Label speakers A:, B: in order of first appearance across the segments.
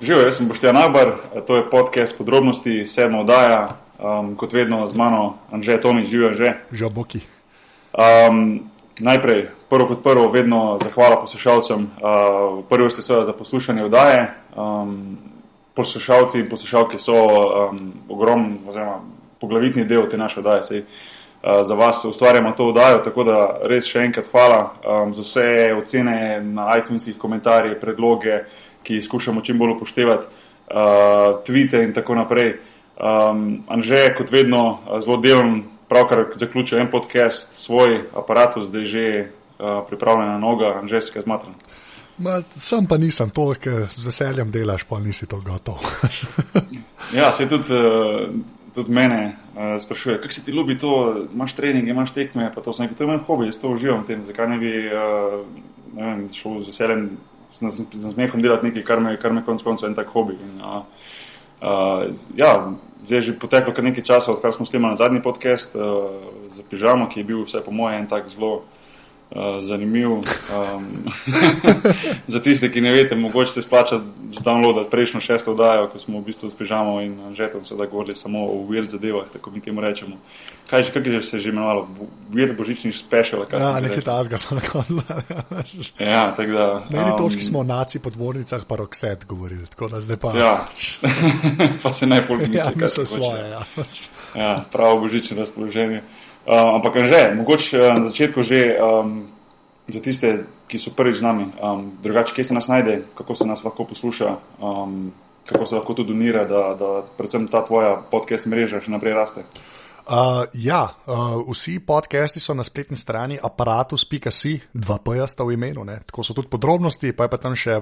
A: Živijo, jaz sem Boštjan Agbar, to je podcast Podrobnosti, 7. oddaja, kot vedno z mano Anže Tomić, živijo Anže.
B: Živijo Boki.
A: Najprej, prvo kot prvo, vedno zahvala poslušalcem, prvi ste seveda za poslušanje oddaje, poslušalci in poslušalke so ogromen, oziroma poglavitni del te naše oddaje, sej za vas ustvarjamo to oddajo, tako da res še enkrat hvala za vse ocene na iTunesih, komentarje, predloge, ki skušamo čim bolj upoštevati, tweete in tako naprej. Anže, kot vedno, zelo delen, pravkar zaključil en podcast, svoj aparatus, zdaj že pripravljena noga. Anže, si kaj zmatran?
B: Sam pa nisem to, ker z veseljem delaš, pa nisi to gotov.
A: Ja, se tudi mene sprašuje, kako se ti ljubi to, imaš treninge, imaš tekme, pa to sem nekaj, to je moj hobi, jaz to uživam v tem, zakaj ne bi šel z veseljem z smehom delati nekaj, kar me konc koncev en tak hobi. In, zdaj je že poteklo kar nekaj časa, odkar smo snemali na zadnji podcast za pižamo, ki je bil vse po moje en tak zelo zanimiv. Za tiste, ki ne veste, mogoče se splača downloadati prejšnjo 6. oddajo, ko smo v bistvu s pižamo in Anžetom seveda govorili samo o weird zadevah, tako mi temu rečemo. Kaj je se že imenovalo? Weird božični special?
B: Ja, nekaj tazga smo na koncu.
A: Ja, tako da...
B: Na eni točki smo o naci podvornicah pa Roxette govorili, tako da zdaj pa...
A: Ja, pa se najbolj misli,
B: ja, misli svoje, ja.
A: Ja, pravo božično razpoloženje. Ampak Anže, mogoče na začetku že za tiste, ki so prvič z nami, drugače, kje se nas najde, kako se nas lahko posluša, kako se lahko to donira, da predvsem ta tvoja podcast mreža še naprej raste?
B: Vsi podcasti so na spletni strani aparatus.si, 2p sta v imenu, ne? Tako so tudi podrobnosti, pa je pa tam še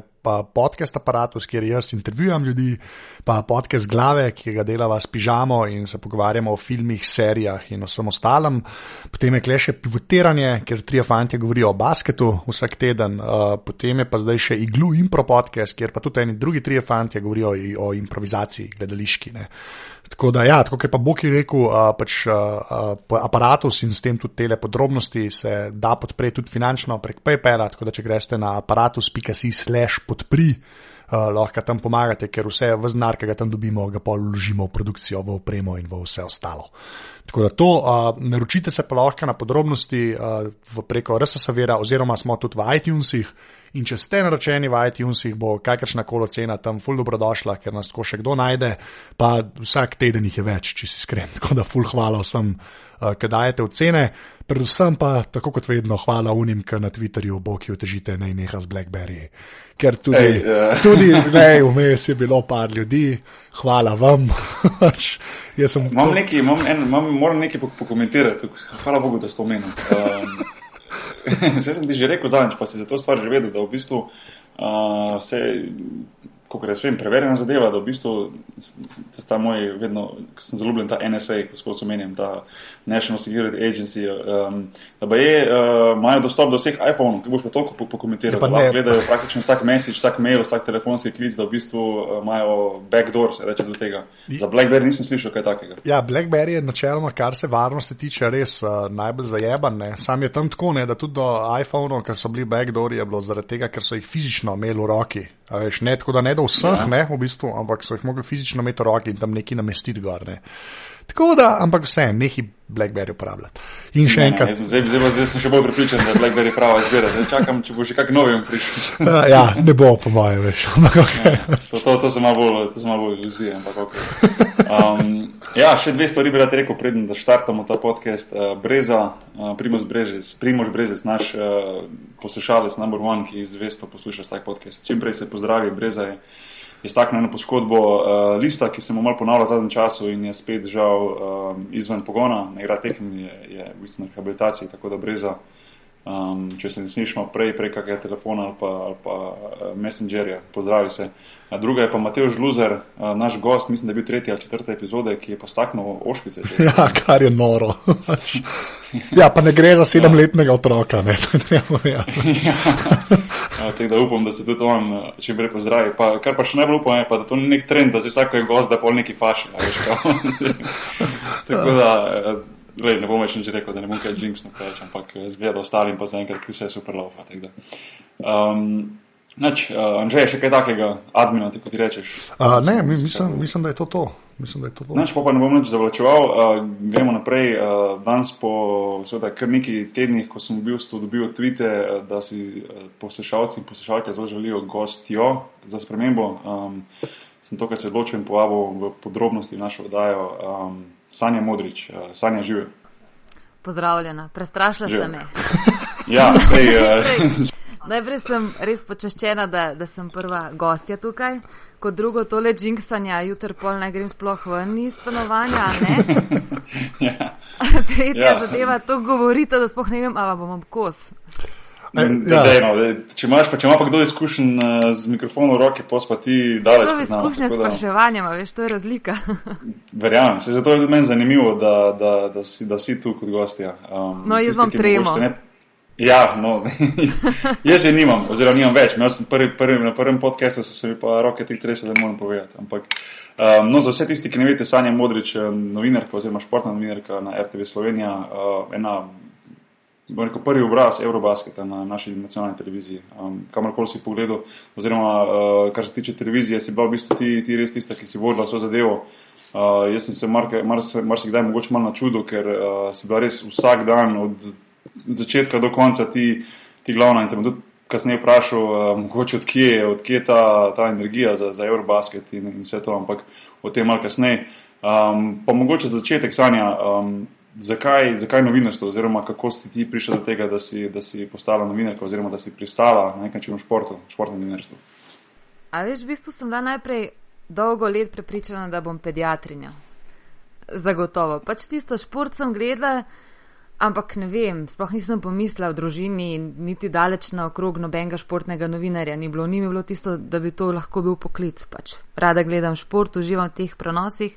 B: podcast aparatus, kjer jaz intervjujem ljudi, pa podcast glave, ki ga delava s pižamo in se pogovarjamo o filmih, serijah in o vsem ostalem. Potem je kle še pivotiranje, kjer 3 fantje govorijo o basketu vsak teden, potem je pa zdaj še Iglu Impro podcast, kjer pa tudi eni drugi 3 fantje govorijo o improvizaciji gledališki, ne? Tako da, ja, tako je pa Boki rekel, aparatus in s tem tudi tele podrobnosti se da podpreti tudi finančno prek PayPala, tako da če greste na aparatus.si/podpri, lahko tam pomagate, ker vse vznar, ki ga tam dobimo, ga pol vložimo v produkcijo, v opremo in v vse ostalo. Tako da to, naročite se pa lahko na podrobnosti preko RSS Vera, oziroma smo tudi v iTunesih, in če ste naročeni v iTunesih, bo kakršna koli cena tam ful dobrodošla, ker nas tako še kdo najde, pa vsak teden jih je več, če si iskren. Tako da ful hvala vsem, ki dajete ocene, predvsem pa, tako kot vedno, hvala unim, ki na Twitterju Boki otežite naj neha z BlackBerry. Ker tudi zdaj vmes je bilo par ljudi, hvala vam.
A: Moram nekaj pokomentirati, hvala Bogu, da ste omenili. Zdaj sem ti že rekel zadnjič, pa si za to stvar že vedel, da v bistvu kakor jaz vem, preverjena zadeva, da v bistvu ta moj vedno, ko sem zaljubljen, ta NSA, ko skozi omenjam, ta National Security Agency, da pa imajo dostop do vseh iPhone-ov, ki boš pa toliko pokomentiral, da lahko gledajo praktično vsak message, vsak mail, vsak telefonski klic, da v bistvu imajo backdoor, se reče do tega. Za BlackBerry nisem slišal kaj takega.
B: Ja, BlackBerry je načeloma, kar se varnosti tiče, res najbolj zajeban, ne. Sam je tam tako, ne, da tudi do iPhone-ov, ker so bili backdoori, je bilo zaradi tega, ker so jih fizično imeli v roki. A veš, ne, tako da ne do vseh, ne, v bistvu, ampak so jih mogli fizično imeti v roki in tam neki namestiti gor, ne. Tako da, ampak vse, nehi BlackBerry uporabljati. In še enkrat...
A: Zdaj sem še bolj pripričan, da je BlackBerry prava izbira. Zdaj čakam, če bo še kak novim prišel.
B: Ja, ne bo po moje, veš.
A: To so malo bolj iluzije, ampak ok. Ja, še 2 stvari bi rad rekel, preden da štartamo ta podcast. Primož Brezec, naš poslušalec number 1, ki zvesto posluša tak podcast. Čimprej se pozdravi, Breza je staknil eno poškodbo lista, ki se mu malo ponavlja v zadnjem času in je spet žal izven pogona, ne igra tekem, je v bistvu na rehabilitaciji, tako da Breza, če se ne slišimo prej kakega telefona ali pa messengerja, pozdravi se. Druga je pa Matevž Luzer, naš gost, mislim, da je bil 3. ali 4. epizode, ki je pa staknil ošpice.
B: Ja, kar je noro. Ja, pa ne gre za 7-letnega otroka, ne.
A: Tako da upam, da se tudi on čim prej pozdravi. Kar pa še najbolj upam je pa, da to ni nek trend, da se vsako je gost, da pol neki faši. Tako da, ne bom več nič rekel, da ne bom kaj jinxno preč, ampak zgleda ostalim pa zaenkrat, ki vse super laufa. Andrzej, še kaj takega admina, tako ti rečeš?
B: Ne, mislim, da je to to.
A: Pa ne bom nič zavlačeval. Gremo naprej. Danes po kar nekaj tednih, ko sem v bistvu dobil tweete, da si poslušalci in poslušalke zelo želijo gostjo za spremembo. Sem to, kar se odločil in povabil v podrobnosti v našo oddajo. Sanja Modrič. Sanja, živi.
C: Pozdravljena. Prestrašila ste me.
A: Ja, sej...
C: Najprej sem res počaščena, da sem prva gostja tukaj. Kot drugo, tole džinksanja, jutri pol ne grem sploh ven iz stanovanja, ne?
A: Ja.
C: Tretja zadeva, to govorite, da sploh ne vem, ali bom kos.
A: Če ima pa kdo izkušen z mikrofonom v roki, pa ti daleč.
C: To je izkušnja s spraševanjem, veš, to je razlika.
A: Verjamem, se zato je tudi meni zanimivo, da si tu kot gostja.
C: No, jaz vam tremo.
A: Ja, no, jaz je nimam, oziroma nimam več. Imel sem na prvem podcastu, so se mi pa roke tih tresel, da moram povedati. Ampak, no, za vse tisti, ki ne veste, Sanja Modrič, novinarka oziroma športna novinarka na RTV Slovenija, prvi obraz Eurobasketa na naši nacionalni televiziji. Kamorkoli si pogledal, oziroma kar se tiče televizije, si bila v bistvu ti res tista, ki si vodila so zadevo. Jaz sem se marsikdaj mogoče malo načudil, ker si bila res vsak dan od začetka do konca ti glavna in te bom tudi kasneje vprašal, mogoče odkje ta energija za Eurobasket in vse to, ampak o tem malo kasneje. Pa mogoče začetek, Sanja, zakaj novinarstvo oziroma kako si ti prišla do tega, da si postala novinarka oziroma da si pristala na nek način v športnem novinarstvu?
C: A veš, v bistvu sem bila najprej dolgo let prepričana, da bom pediatrinja. Zagotovo. Pač tisto šport sem gledala, ampak ne vem, sploh nisem pomislila v družini, niti daleč na okrog nobenega športnega novinarja ni bilo. Ni mi bilo tisto, da bi to lahko bil poklic. Pač. Rada gledam šport, uživam v teh prenosih.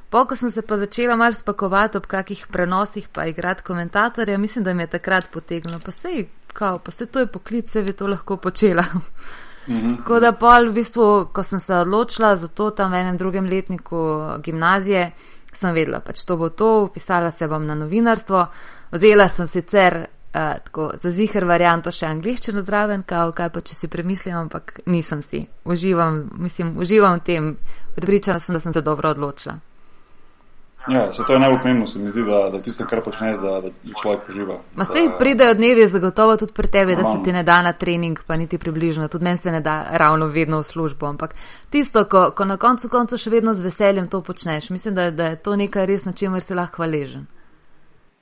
C: Ko sem se pa začela malo spakovati ob kakih prenosih pa igrati komentatorja, mislim, da mi je takrat potegnilo. Pa sej to je poklic, se bi to lahko počela. Tako da pol v bistvu, ko sem se odločila za to tam v enem drugem letniku gimnazije, sem vedela, pač to bo to, upisala se bom na novinarstvo. Vzela sem sicer tako za ziher varianto še angleščino zraven, kaj pa če si premislim, ampak nisem si. Uživam v tem, prepričana sem, da sem se dobro odločila.
A: Ja, se to je najbolj pomembno, se mi zdi, da tisto, kar počneš, da človek uživa.
C: Sej pridejo dnevi zagotovo tudi pri tebi, da se ti ne da na trening, pa niti približno, tudi meni se ne da ravno vedno v službo, ampak tisto, ko na koncu še vedno z veseljem to počneš, mislim, da je to nekaj res, na čemer si lahko hvaležen.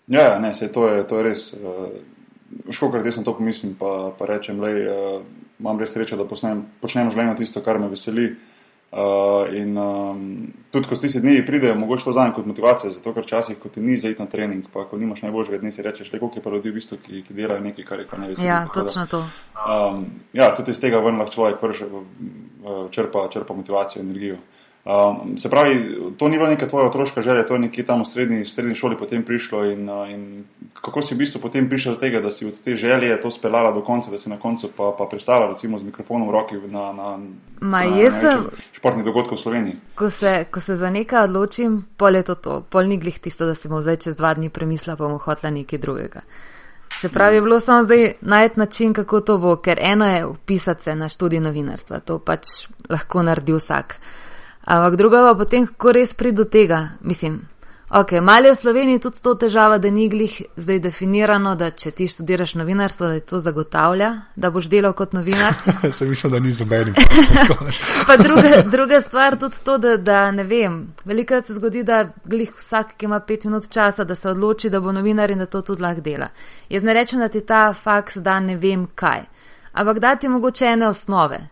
A: Ja, ne, to je res. Škokrat jaz na to pomislim, pa rečem, imam res srečo, da počnem življenje tisto, kar me veseli. In tudi, ko tisti dnevi pridejo, mogoče to zame kot motivacija, zato ker časih, ko ti ni za iti na trening, pa ko nimaš najboljšega dne, si rečeš, koliko je pa ljudi v bistvu, ki delajo nekaj, kar je pa ne veseli.
C: Ja, točno to.
A: Ja, tudi iz tega ven lahko človek črpa motivacijo, energijo. Se pravi, to ni bila neka tvoja otroška želja, to je nekje tam v srednji šoli potem prišlo in kako si v bistvu potem prišel do tega, da si od te želje to speljala do konca, da si na koncu pa pristala recimo z mikrofonom v roki na športnih dogodkov v Sloveniji?
C: Ko se za nekaj odločim, pol je to, pol ni glih tisto, da si bom zdaj čez 2 dni premislila, pa bom hotela nekaj drugega. Se pravi, je bilo samo zdaj najti način, kako to bo, ker eno je vpisati se na študij novinarstva, to pač lahko naredi vsak. Ampak druga pa potem, kako res pride do tega, mislim, malo je v Sloveniji tudi to težava, da ni glih zdaj definirano, da če ti študiraš novinarstvo, da je to zagotavlja, da boš delal kot novinar.
B: Se mislim, da ni zabenim.
C: Pa druga stvar tudi to, da ne vem, velikokrat se zgodi, da glih vsak, ki ima 5 minut časa, da se odloči, da bo novinar in da to tudi lahko dela. Jaz ne rečem, da ti ta faks da ne vem kaj, ampak da ti mogoče ene osnove.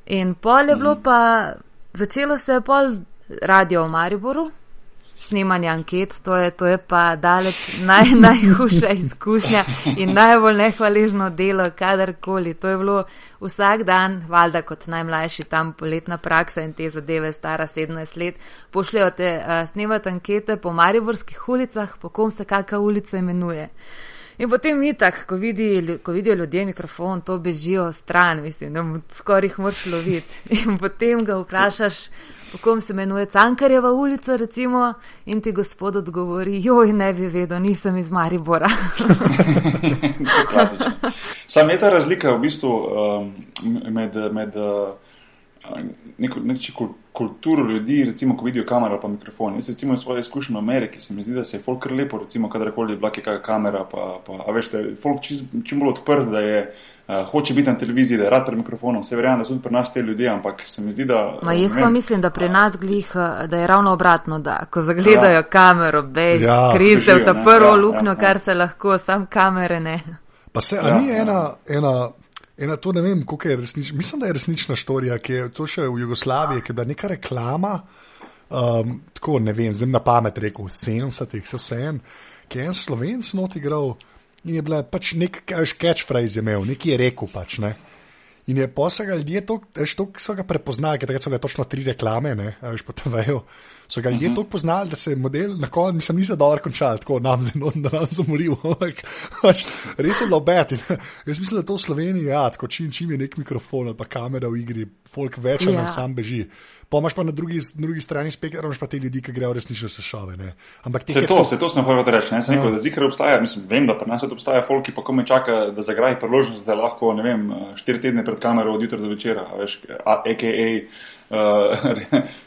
C: In pol je bilo pa... Začelo se je pol radio v Mariboru, snemanje anket, to je pa daleč najhujša izkušnja in najbolj nehvaležno delo kadarkoli. To je bilo vsak dan, valjda kot najmlajši tam poletna praksa in te zadeve, stara 17 let, pošljajo te snemati ankete po mariborskih ulicah, po kom se kakšna ulica imenuje. In potem mi tako, ko vidijo ljudje mikrofon, to bežijo stran, mislim, da skoraj jih moraš loviti. In potem ga vprašaš, po kom se imenuje Cankarjeva ulica, recimo, in ti gospod odgovori, joj, ne bi vedel, nisem iz Maribora.
A: Klasično. Sam je ta razlika v bistvu med neko kulturo ljudi, recimo, ko vidijo kamero pa mikrofon. Jaz recimo svoje izkušnje v Ameriki, se mi zdi, da se je folk kar lepo, recimo, kadarkoli je bila kakšna kamera, a veš, da je folk čim bolj odprt, da je hoče biti na televiziji, da je rad pred mikrofonom. Vse verjamem, da so tudi pri nas te ljudje, ampak se mi zdi, da...
C: Jaz pa mislim, da pri nas glih, da je ravno obratno, da ko zagledajo kamero, bež, krize v ta prvo luknjo, kar se lahko, sam kamere ne.
B: Pa se, a ni ena, to ne vem, koliko je resnična, mislim, da je resnična štorija, ki je to še v Jugoslaviji, ki je bila neka reklama, tako ne vem, zdaj na pamet rekel, 70-ih, vsem, ki je en Slovenc not igral in je bila pač nek catchphrase je imel, nekaj je rekel pač, ne. In je posega ljudje to so ga prepoznali, ker takrat so ga točno 3 reklame, ne, veš, po TV-ju, so ga ljudje toliko poznali, da se je model na koncu, mislim, ni se dobro končal, tako nam zamoril, pač res je bilo bad. Jaz mislim, da to v Sloveniji, ja, tako čim je nek mikrofon ali pa kamera v igri, folk več ali sam beži. Pomaž pa na drugi strani spektra, imaš pa te ljudi, ki grejo resnično se šove, ne. Ampak
A: to sem hotel reči, ne, sem rekel, da zikr obstaja, mislim, vem, da pri nas obstaja folk, ki pa kome čaka, da zagraji priložnost, da lahko, ne vem, 4 tedne pred kamero od jutra do večera, veš, a.k.a.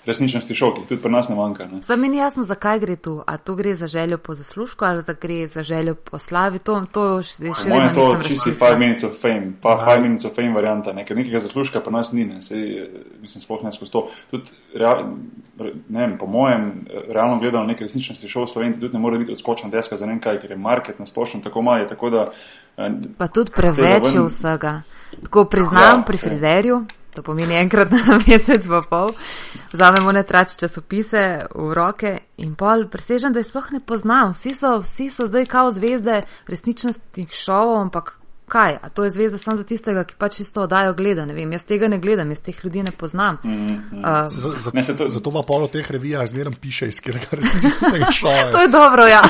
A: resničnosti šokih, tudi pri nas ne manjka. Ne.
C: Sam mi ni jasno, zakaj gre tu, a tu gre za željo po zaslužku ali gre za željo po slavi, to še vedno nisem razčistila.
A: To čisti 5 minutes of fame, pa 5 minutes of fame varianta, ker nekega zaslužka pa nas ni, ne, sej, mislim, sploh ne skozi to. Tudi, ne vem, po mojem, realno gledano neke resničnosti šov v Sloveniji tudi ne more biti odskočna deska za nekaj, ker je market na splošno tako mali, tako da...
C: Pa tudi preveč je vsega. Tako priznam pri frizerju, to pomeni enkrat na mesec pa pol, vzamemo ne trač časopise v roke in pol presežem, da jih sploh ne poznam. Vsi so zdaj kao zvezde resničnostnih šovov, ampak kaj? A to je zvezda samo za tistega, ki pač isto oddajo gleda, ne vem, jaz tega ne gledam, jaz teh ljudi ne poznam.
B: Zato pa pol v teh revijah zmerom piše, iz katerega resničnostnega šova.
C: To je dobro, ja.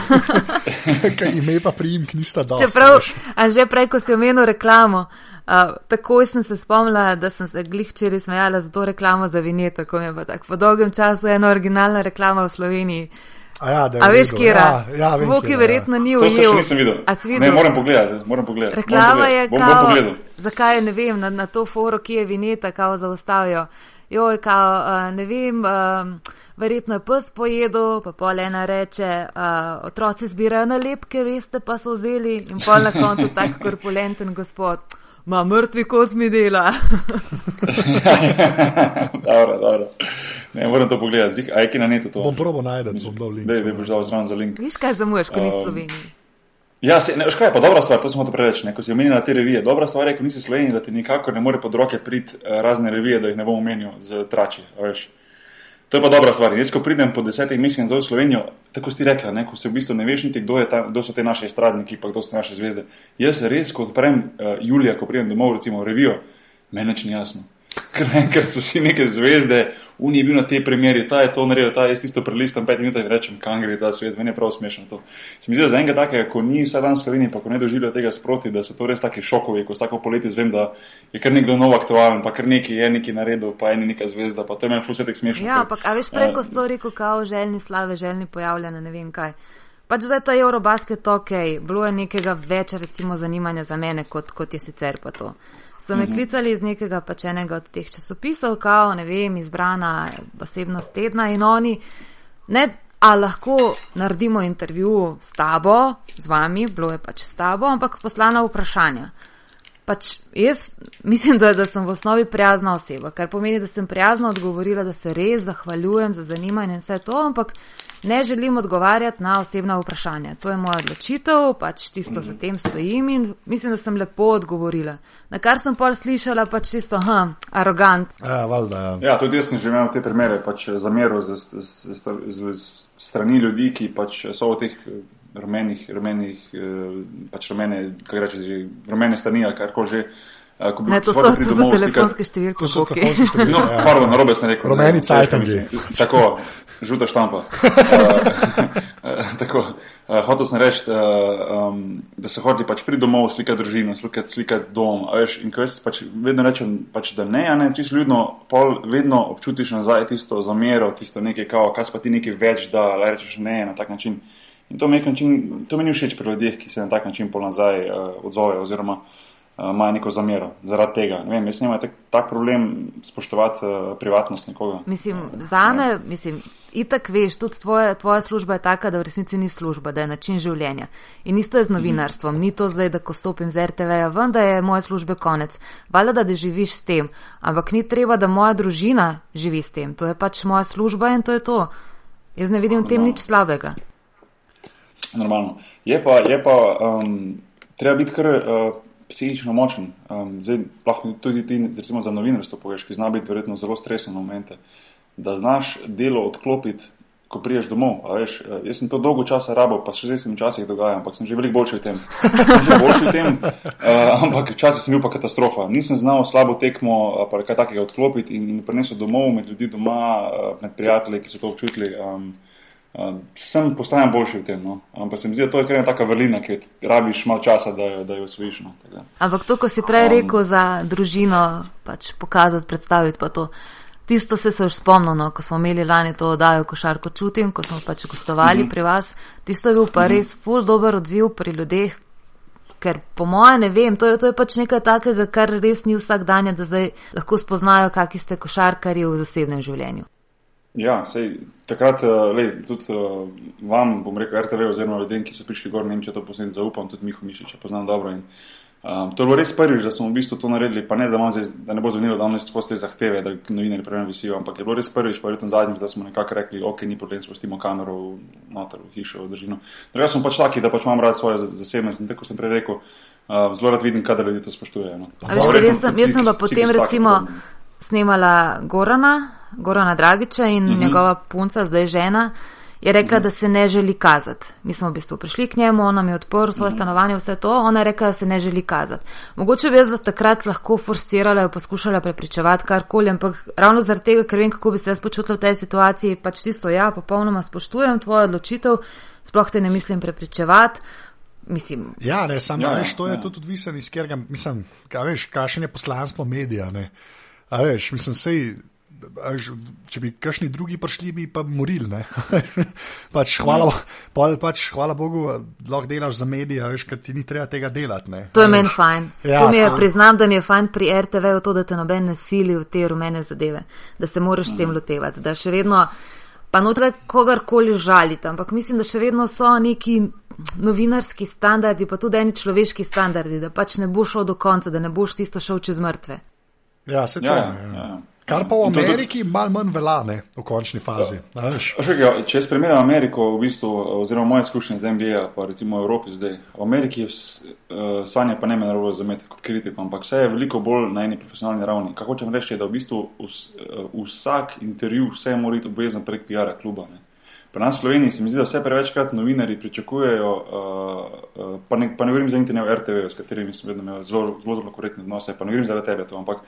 B: Kaj ime pa priimk nista dosti.
C: Čeprav, a že prej, ko si omenil reklamo, takoj sem se spomnila, da sem se glih včeraj smejala za to reklamo za vinjeto, ko mi je pa tako po dolgem času ena originalna reklama v Sloveniji. A veš, kjera? Voki verjetno ni ujel.
A: To še nisem videl. Ne, moram pogledati.
C: Reklama je kao, zakaj, ne vem, na to foro, ki je vinjeta, kao zaustavijo. Joj, kao, ne vem, verjetno je pes pojedel, pa pol ena reče, otroci zbirajo nalepke, veste, pa so vzeli in pol na koncu tak korpulenten gospod. Ma mrtvi kot mi dela.
A: Dobro. Ne, moram to pogledati. A je ki na netu to?
B: Bom probo najdeti, bom dal link.
A: Dej boš dal zraven za link.
C: Viš, kaj zamuješ, ko nisi v Sloveniji?
A: Ja, veš kaj je pa dobra stvar, to sem hotel preveč, ne, ko si omenila te revije. Dobra stvar je, ko nisi v Sloveniji, da ti nikakor ne more pod roke priti razne revije, da jih ne bom omenil z trači, veš. To je pa dobra stvar. Jaz, ko pridem po 10 mesecih v Slovenijo, tako si rekla, ne, ko se v bistvu ne veš niti, kdo so te naše estradniki, pa kdo so naše zvezde. Jaz res, ko odprem julija, ko pridem domov, recimo v revijo, meni nič ni jasno. Ker so vsi neke zvezde, on je bil na tej premjeri, ta je to naredil, ta jaz tisto prelistam 5 minut in rečem, kam gre ta svet, meni je prav smešno to. Se mi zdi, da za enega takega, ko ni vsak dan v Sloveniji, pa ko ne doživljajo tega sproti, da so to res taki šokovi, ko vsako poletje zvem, da je kar nekdo nov aktualen, pa kar neki je neki naredil, pa eni neka zvezda, pa to je meni flusetek smešno.
C: Ja, ampak a veš preko stori, ko kao željni slave, željni pojavljanja, ne vem kaj. Pač zdaj ta Eurobasket, okej, bilo je nekega več recimo zanimanja za mene, kot je sicer pa to. So me klicali iz nekega pač enega od teh časopisov, kao, ne vem, izbrana osebnost tedna in oni, ne, a lahko naredimo intervju s tabo, z vami, bilo je pač s tabo, ampak poslana vprašanja. Pač jaz mislim, da sem v osnovi prijazna oseba, kar pomeni, da sem prijazno odgovorila, da se res zahvaljujem za zanimanje in vse to, ampak ne želim odgovarjati na osebna vprašanja. To je moja odločitev, pač tisto za tem stojim in mislim, da sem lepo odgovorila. Na kar sem pol slišala, pač tisto, arogant.
B: Ja, valjda, ja.
A: Ja, tudi jaz sem že imel te primere, pač zamero z strani ljudi, ki pač so v teh rumenih, pač rumene strani ali karko že.
C: Ne, to so telefonske številke.
B: To so telefonske številke.
A: No, pardon, narobe sem rekel.
B: Rumeni cajtangi.
A: Tako, žuta štampa. Tako, Hotel sem reči, da se hoteli pač priti domov, slikati družino, slikati dom, veš, in ko jaz pač vedno rečem, pač, da ne, čisto ljudno, pol vedno občutiš nazaj tisto zamero, tisto nekaj kao, kaj pa ti nekaj več, da rečeš ne na tak način. In to mi ni všeč pri ljudeh, ki se na tak način pol nazaj odzovejo oziroma imajo neko zamero zaradi tega. Ne vem, jaz nemam tak problem spoštovati privatnost nekoga.
C: Zame, itak veš, tudi tvoja služba je taka, da v resnici ni služba, da je način življenja. In isto je z novinarstvom. Ni to zdaj, da ko stopim z RTV-ja ven, da je moje službe konec. Valjda, da živiš s tem. Ampak ni treba, da moja družina živi s tem. To je pač moja služba in to je to. Jaz ne vidim v tem nič slabega.
A: Normalno. Je pa treba biti kar psihično močen. Zdaj, lahko tudi ti, recimo za novinarstvo poveš, ki zna biti verjetno zelo stresno na momente, da znaš delo odklopiti, ko priješ domov. A veš, jaz sem to dolgo časa rabil, pa še zdaj se mi včasih dogaja, ampak sem že veliko boljši v tem. Ampak včasih sem bil pa katastrofa. Nisem znal slabo tekmo, pa kaj takega odklopiti in prinesel domov med ljudi doma, med prijatelji, ki so to občutili. Sem postajam boljši v tem, no. Ampak se mi zdi, da to je kar ena taka vrlina, ki rabiš malo časa, da jo osvojiš. No.
C: Ampak to, ko si prej rekel za družino, pač pokazati, predstaviti pa to, tisto se už spomnil, no, ko smo imeli lani to oddajo Košarko čutim, ko smo pač gostovali pri vas, tisto je bil pa res ful dober odziv pri ljudeh, ker po moje ne vem, to je pač nekaj takega, kar res ni vsak dan, da zdaj lahko spoznajo, kakšni ste košarkarji v zasebnem življenju.
A: Ja, sej, takrat, tudi vam, bom rekel, RTV oziroma ljudem, ki so prišli gor, ne vem, če to posebno zaupam, tudi Miho Mišiča poznam dobro. In, to je bilo res prvič, da smo v bistvu to naredili, pa ne, da ne bo zvonilo danes skozi te zahteve, da novinarji preveč visijo, ampak je bilo res prvič, pa verjetno zadnjič, da smo nekako rekli, ok, ni problem, spustimo kamero noter v hišo, v držino. Drugače smo pač taki, da pač imam rad svojo zasebnost in tako sem prej rekel, zelo rad vidim, kadar ljudi to spoštujejo. No.
C: Jaz sem pa potem recimo snemala Gorana Dragiča in njegova punca, zdaj žena, je rekla, da se ne želi kazati. Mi smo v bistvu prišli k njemu, on nam je odprl svoje stanovanje, vse to, ona je rekla, da se ne želi kazati. Mogoče bi jaz takrat lahko forsirala, jo poskušala prepričevati karkoli, ampak ravno zaradi tega, ker vem, kako bi se jaz počutila v tej situaciji, pač tisto, ja, popolnoma spoštujem tvojo odločitev, sploh te ne mislim prepričevati.
B: Ja, ne, samo veš, to je tudi odvisen iz kjerga, mislim, veš, kakšen je poslanstvo medija, ne. A veš, mislim, če bi kakšni drugi prišli, bi pa morili, ne. hvala Bogu, lahko delaš za medije, veš, ker ti ni treba tega delati, ne.
C: To je meni fajn. Ja, priznam, da mi je fajn pri RTV-u to, da te noben ne sili v te rumene zadeve, da se moraš s tem lotevati, da še vedno, pa notre kogarkoli žaliti, ampak mislim, da še vedno so neki novinarski standardi, pa tudi eni človeški standardi, da pač ne boš šel do konca, da ne boš tisto šel čez mrtve.
B: Ja, se to je. Kar pa v Ameriki malo manj velja, v končni fazi.
A: Če jaz primerjam Ameriko, v bistvu, oziroma moje izkušnje z NBA, pa recimo v Evropi zdaj, v Ameriki Sanja pa ne me narobe razumeti kot kritiko, ampak vse je veliko bolj na eni profesionalni ravni. Kaj hočem reči, je, da v bistvu vsak intervju, vse mora biti obvezno prek PR-a kluba. Ne. Pri nas v Sloveniji se mi zdi, da vse prevečkrat novinari pričakujejo, pa ne govorim za internet v RTV, s katerimi sem vedno imel zelo korektne odnose, pa ne govorim zaradi tebe to, ampak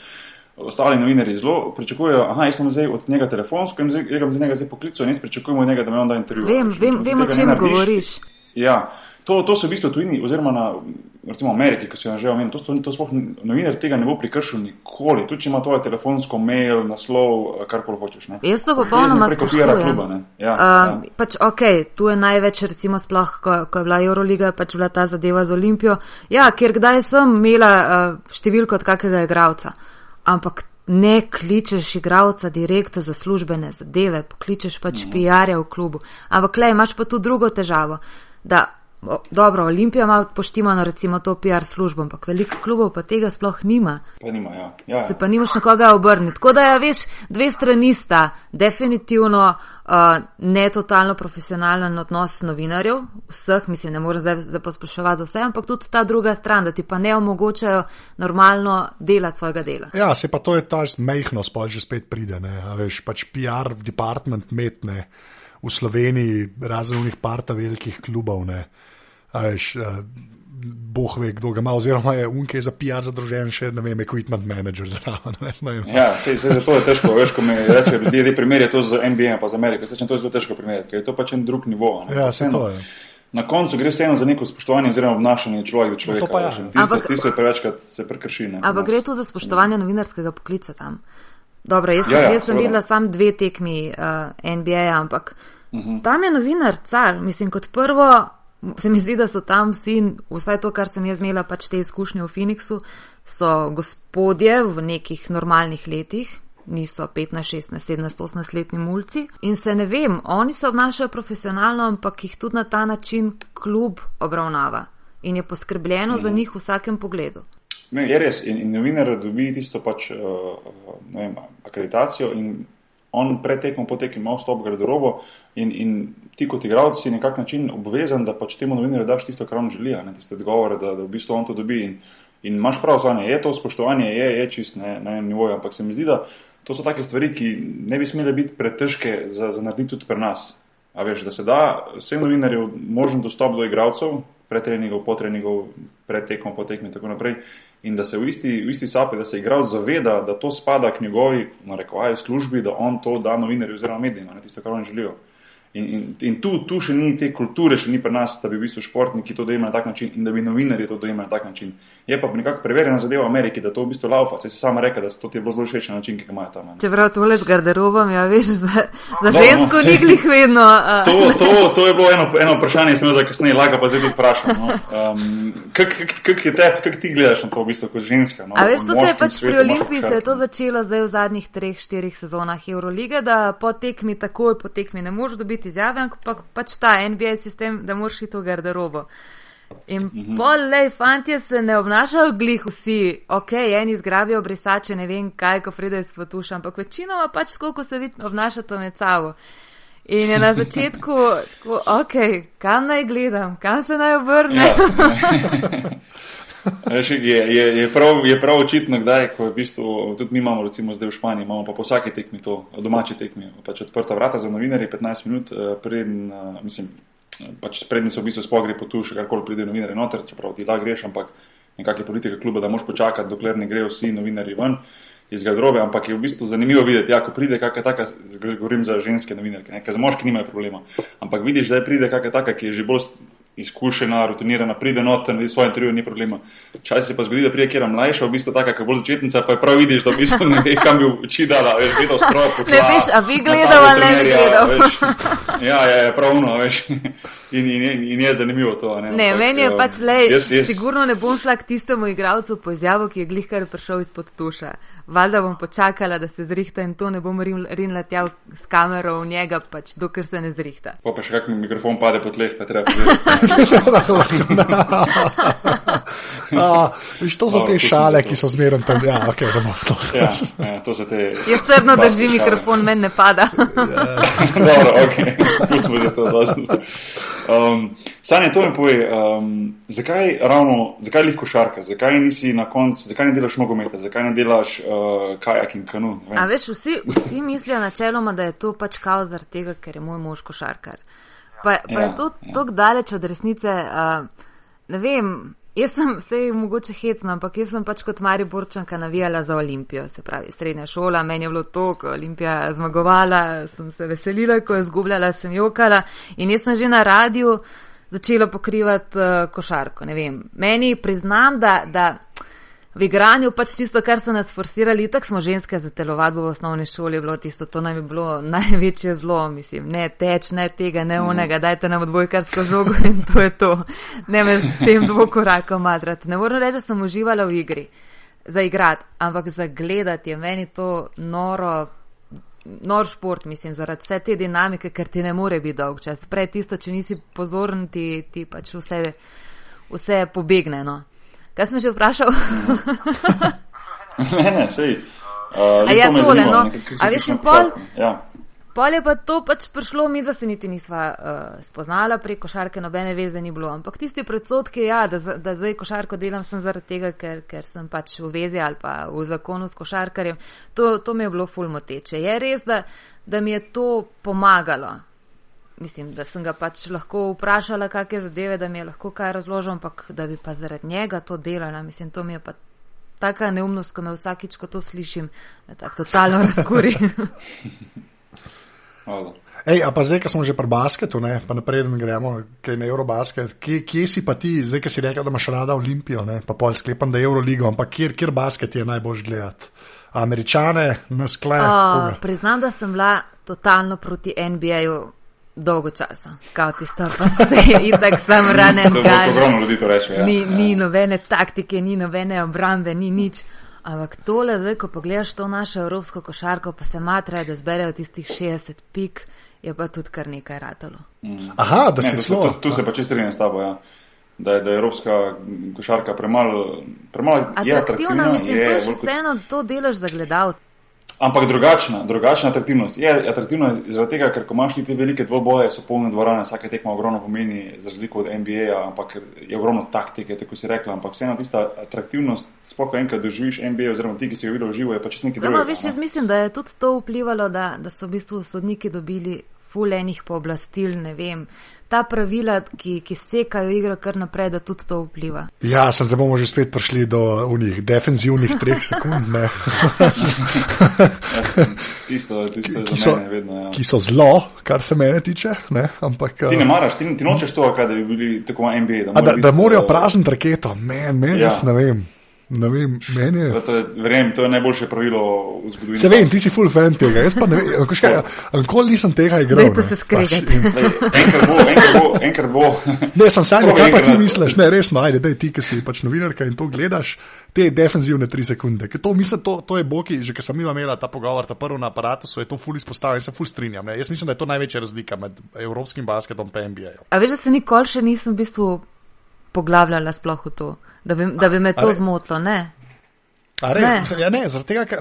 A: ostali novinari zelo pričakujejo, jaz sem zdaj od njega telefonsko in jaz ga z njega zdaj poklical in jaz pričakujem od njega, da me on da intervju.
C: Vem, o čem govoriš.
A: Ja, to so v bistvu tujini, oziroma na recimo Ameriki, ki so jo že omenili, to sploh novinar tega ne bo prekršil nikoli, tudi če ima tvoje telefonsko, mail, naslov, karkoli hočeš. Ne.
C: Jaz to popolnoma spoštujem. Pač tu je največ, recimo sploh, ko je bila Euroliga, pač bila ta zadeva z Olimpijo, ja, ker kdaj sem imela številko od kakega igralca, ampak ne kličeš igralca direktno za službene zadeve, pokličeš pač PR-ja v klubu, ampak imaš pa tu drugo težavo, da dobro, Olimpija ima poštimano recimo to PR službo, ampak veliko klubov pa tega sploh nima.
A: Pa nima, ja.
C: Se pa nimaš na koga obrniti. Tako da veš, dve strani sta definitivno ne totalno profesionalen odnos novinarjev, vseh, mislim, ne morem zdaj posploševati za vse, ampak tudi ta druga stran, da ti pa ne omogočajo normalno delati svojega dela.
B: Ja, se pa to je ta mejhnost, pa že spet pride, ne, a veš, pač PR department metne v Sloveniji razen unih parta velikih klubov, ne. A veš, boh ve, kdo ga ima, oziroma je unke za PR zadružen še, ne vem, equipment manager zraven.
A: Ja, zato je težko, veš, ko me reče, ljudi primerja to z NBA pa z Ameriko, to je zelo težko primerjati, ker je to pač en drug nivo.
B: Ja, se to je.
A: na koncu gre vseeno za neko spoštovanje oziroma obnašanje človeka do človeka.
B: to pa ja.
A: Tisto je prevečkrat se prekrši.
C: Ampak gre tu za spoštovanje novinarskega poklica tam. Dobro, jaz sem videla sam 2 tekmi NBA, ampak tam je novinar car. Mislim, kot prvo se mi zdi, da so tam vsi, vsaj to, kar sem jaz imela, pač te izkušnje v Phoenixu, so gospodje v nekih normalnih letih, niso 15, 16, 17, 18 letni mulci in se ne vem, oni se obnašajo profesionalno, ampak jih tudi na ta način klub obravnava in je poskrbljeno za njih v vsakem pogledu.
A: Ne, je res in novinar dobi tisto pač, ne vem, akreditacijo in on pred tekmo, po tekmi ima vstop v garderobo in ti kot igralec si nekak način obvezan, da pač temu novinarju daš tisto, kar on želi, ne, tiste odgovore, da v bistvu on to dobi in imaš prav zvanje, je to spoštovanje, je čist na enem nivoju, ampak se mi zdi, da to so take stvari, ki ne bi smele biti pretežke za narediti tudi pri nas. A veš, da se da vsem novinarjev možen dostop do igralcev, pred treningov, po treningov, pred tekmo, po tekmi in tako naprej, in da se v isti sapi, da se igralec zaveda, da to spada k njegovi, narekovaji, službi, da on to da novinarju oziroma medijem, ne tisto, kar on želijo. In tu še ni te kulture, še ni pri nas, da bi v bistvu športniki to dojemali na tak način in da bi novinarji to dojemali na tak način. Je pa nekako preverjena zadeva v Ameriki, da to v bistvu laufa. Saj si sama rekla, da to ti je bilo zelo všeč na način, ki ga imajo tam.
C: Čeprav tole z garderobom, ja veš, za žensko ni glih vedno.
A: To je bilo eno vprašanje, sem za kasneje, laga pa zdaj tudi vprašam. No. Kak ti gledaš na to v bistvu kot ženska? No?
C: A veš, to se je pač pri Olimpiji se je to začelo zdaj v zadnjih 3-4 sezonah Euroliga, da po tekmi takoj po tekmi ne moreš dobiti izjave, ampak pač ta NBA sistem, da moraš iti v garderobo. In polej fantje se ne obnašajo glih vsi, eni zgrabijo brisače, ne vem kaj, ko pride iz fotuša, ampak večinoma pač koliko se vi obnašate med sabo. In je na začetku, kam naj gledam, kam se naj obrne.
A: Je prav očitno, kdaj, ko v bistvu, tudi mi imamo recimo zdaj v Španiji, imamo pa po vsaki tekmi to, domači tekmi, pač odprta vrata za novinarje, 15 minut preden se v bistvu sploh gre po tu, še karkoli pride novinarje noter, čeprav ti da greš, ampak nekak je politika kluba, da moš počakati, dokler ne grejo vsi novinarji ven iz garderobe, ampak je v bistvu zanimivo videti, ko pride kakšna taka, govorim za ženske novinarke, ker za moški nimajo problema, ampak vidiš, da pride kakšna taka, ki je že bolj izkušena, rutinirana, pride noter, naredi svoje intervjuje, ni problema. Včasih se pa zgodi, da pride kjera mlajša, v bistvu taka, ki bolj začetnica, pa je prav vidiš, da v bistvu ne ve, kam bi oči dala, veš, gledal stroje po tla.
C: Ne veš, a bi gledal ali ne bi gledal.
A: Ja, pravno, veš. In je zanimivo to.
C: Ne, meni je pač sigurno ne bom šla k tistemu igralcu po izjavo, ki je glihkar prišel izpod tuša. Valjda bom počakala, da se zrihta in to ne bom rinila tja s kamero v njega, pač dokler se ne zrihta.
A: Pa še kak mikrofon pade po tleh, pa treba
B: Viš, to so te šale, ki so zmerno tam. Ja, ok, da bomo
A: stali. Ja, to so te...
C: Jaz trdno držim mikrofon, meni ne pada.
A: Dobro, ok, pustimo že to dosno. Sanja, to mi povej, zakaj lih košarka, zakaj nisi na koncu, zakaj ne delaš nogometa, zakaj ne delaš kajak in kanu?
C: A veš, vsi mislijo načeloma, da je to pač kao zaradi tega, ker je moj mož košarkar. Pa je to tako daleč od resnice, ne vem, jaz sem vsej mogoče hecna, ampak jaz sem pač kot Mariborčanka navijala za Olimpijo, se pravi srednja šola, meni je bilo to, ko Olimpija zmagovala, sem se veselila, ko je zgubljala, sem jokala in jaz sem že na radiju začela pokrivati košarko, ne vem. Meni priznam, da v igranju pač tisto, kar so nas forsirali, tako smo ženske za telovadbo v osnovni šoli, bilo tisto, to nam je bilo največje zlo, mislim, ne teč, ne tega, ne onega, dajte nam odbojkarsko žogo in to je to. Ne me s tem dvokorakom matrati. Ne moram reči, da sem uživala v igri za igrati, ampak za gledati je meni to nor šport, mislim, zaradi vse te dinamike, ker ti ne more biti dolg čas. Prej tisto, če nisi pozoren, ti pač vse pobegne, no. Kaj sem že vprašal?
A: Ne, sej.
C: Ja, tole, no. A veš, in pol je pa to pač prišlo, mi da se niti nisva spoznala prek košarke, nobene veze ni bilo. Ampak tisti predsodki, da zdaj košarko delam sem zaradi tega, ker sem pač v vezi ali pa v zakonu s košarkarjem, to mi je bilo ful moteče. Je res, da mi je to pomagalo. Mislim, da sem ga pač lahko vprašala, kakšne zadeve, da mi je lahko kaj razložil, ampak da bi pa zaradi njega to delala. Mislim, to mi je pa taka neumnost, ko me vsakič, ko to slišim, me tako totalno razkuri.
B: Ej, a pa zdaj, ko smo že pri basketu, ne, pa naprej gremo, kaj na Eurobasket, kje si pa ti, zdaj, ko si rekel, da imaš rada Olimpijo, ne, pa pol sklepam, da je Euroligo, ampak kjer basket je najbolj gledati? Američane, nas kle?
C: Priznam, da sem bila totalno proti NBA-ju dolgo časa. Kao tisto pa se itak sam ranen gal.
A: Ogromno ljudi to reče, ja.
C: Ni nobene taktike, ni nobene obrambe, ni nič. Ampak tole, zdaj, ko pogledaš to našo evropsko košarko, pa se matrajo, da zberejo tistih 60 pik, je pa tudi kar nekaj ratalo.
B: Aha, da si celo.
A: Tu se pa čisto strinjam s tabo, ja. Da je evropska košarka premalo je atraktivna.
C: Mislim, to je še vseeno, to delaš za gledalce.
A: Ampak drugačna atraktivnost. Je atraktivna zaradi tega, ker ko imaš te velike dvoboje, so polne dvorane, vsaka tekma ogromno pomeni, za razliko od NBA-ja, ampak je ogromno taktike, tako si rekla, ampak vseeno tista atraktivnost, sploh ko enkrat doživiš NBA, oziroma ti, ki si ga videl v živo, je pa čisto nekaj drugega.
C: Veš, jaz mislim, da je tudi to vplivalo, da so v bistvu sodniki dobili ful enih pooblastil, ne vem, ta pravila, ki stekajo igro kar naprej, da tudi to vpliva.
B: Ja, zdaj bomo že spet prišli do unih defenzivnih 3 sekund, ne.
A: Tisto je za mene vedno, ja.
B: Ki so zlo, kar se mene tiče, ne, ampak...
A: Ti ne maraš, ti nočeš to, kaj da bi bili tako NBA.
B: Da morajo prazniti raketo, meni jaz ne vem. Ne vem, meni je...
A: Verjamem, to je najboljše pravilo v zgodovini.
B: Se vem, ti si full fan tega, jaz pa ne vem, nikoli nisem tega igral.
C: Dajte se skregati.
A: Enkrat bo.
B: Ne, sem sanjal, kaj pa ti misliš, ne, resno, ajde, daj ti, ki si pač novinarka in to gledaš, te defenzivne 3 sekunde. To mislim, to je Boki, že ko sem imela ta pogovor, ta prvo na aparatu, so je to full izpostavljeno in se full strinjam. Ne. Jaz mislim, da je to največja razlika med evropskim basketom pa NBA-jem.
C: A veš, da se nikoli še nisem v bistvu poglavljala sploh v to, da bi me to zmotilo, ne?
B: Ne, zaradi tega,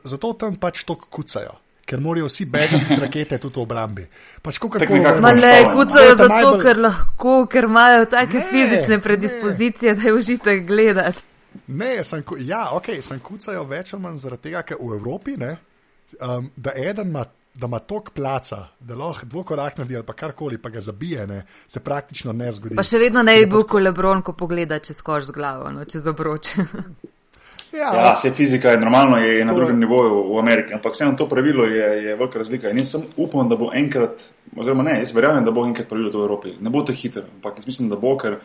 B: zato tam pač to kucajo, ker morajo vsi bežati iz rakete tudi v obrambi. Pač
C: kucajo zato, ker lahko, ker imajo take fizične predispozicije, da je užitek gledati.
B: Ne, sem kucajo več ali manj zaradi tega, ker v Evropi, ne, da eden ima tok placa, da lahko dvokorak naredi ali pa karkoli, pa ga zabije, ne, se praktično ne zgodi.
C: Pa še vedno ne je bil ko LeBron, ko pogleda čez koš z glavo, no, čez obroč.
A: Ja, vse fizika je normalno, je na drugem nivoju v Ameriki, ampak vseeno to pravilo je velika razlika in jaz sem upam, da bo enkrat, oziroma ne, jaz verjamem, da bo enkrat pravilo to v Evropi. Ne bo te hiter, ampak jaz mislim, da bo, ker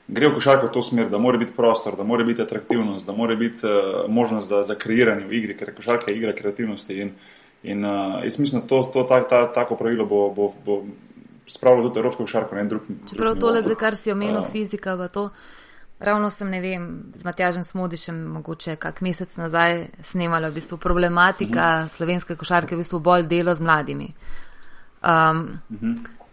A: gre v košarko v to smer, da mora biti prostor, da mora biti atraktivnost, da mora biti možnost za kreiranje v igri, ker košarka je igra kreativnosti in jaz mislim, da tako pravilo bo spravilo tudi evropsko košarko na en drug.
C: Čeprav tole, za kar si omenil fizika, pa to, ravno sem, ne vem, z Matjažem Smodišem mogoče kak mesec nazaj snemala v bistvu problematika slovenske košarke, v bistvu bolj delo z mladimi.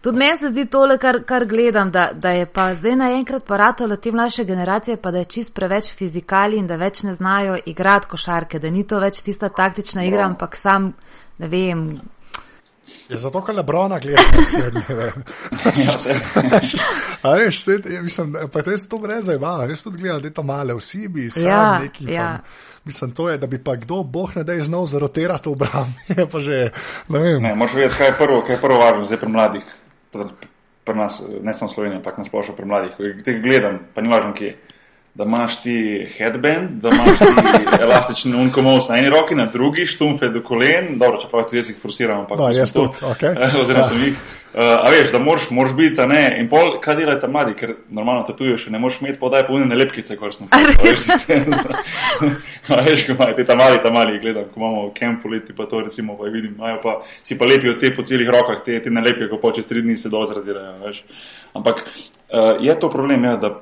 C: Tudi meni se zdi tole, kar gledam, da je pa zdaj naenkrat paratalo te mlajše generacije, pa da je čist preveč fizikali in da več ne znajo igrati košarke, da ni to več tista taktična igra, ampak sam, ne vem.
B: Je zato, ker LeBrona gledam, ne vem. A veš, mislim, pa to je to brez zajebava, jaz tudi gledam, da je to male, vsi bi sam neki, mislim, to je, da bi pa kdo, boh ne dej znov zarotirati v obrambi, je pa že, ne vem.
A: Ne, moraš vedeti, kaj je prvo važno zdaj pri mladih, pri nas, ne samo Slovenija, ampak nasplošno pri mladih, ko tega gledam, pa ni važno kje, da imaš ti headband, da imaš ti elastični unkomos na eni roki, na drugi, štumfe do kolen, dobro, čeprav tudi jaz jih forsiram, ampak
B: jaz tudi, okej.
A: Oziroma sem jih, a veš, da moraš biti, a ne, in pol, kaj delajte mladi, ker normalno tatuješ, ne moraš imeti podaj polne lepkice, korisno. A veš, ko imajo ta mali, gledam, ko imamo v kempu leti, pa to recimo, pa vidim, si pa lepijo te po celih rokah, te nalepke, ko po čez 3 dni se dol zradirajo, veš. Ampak je to problem, ja, da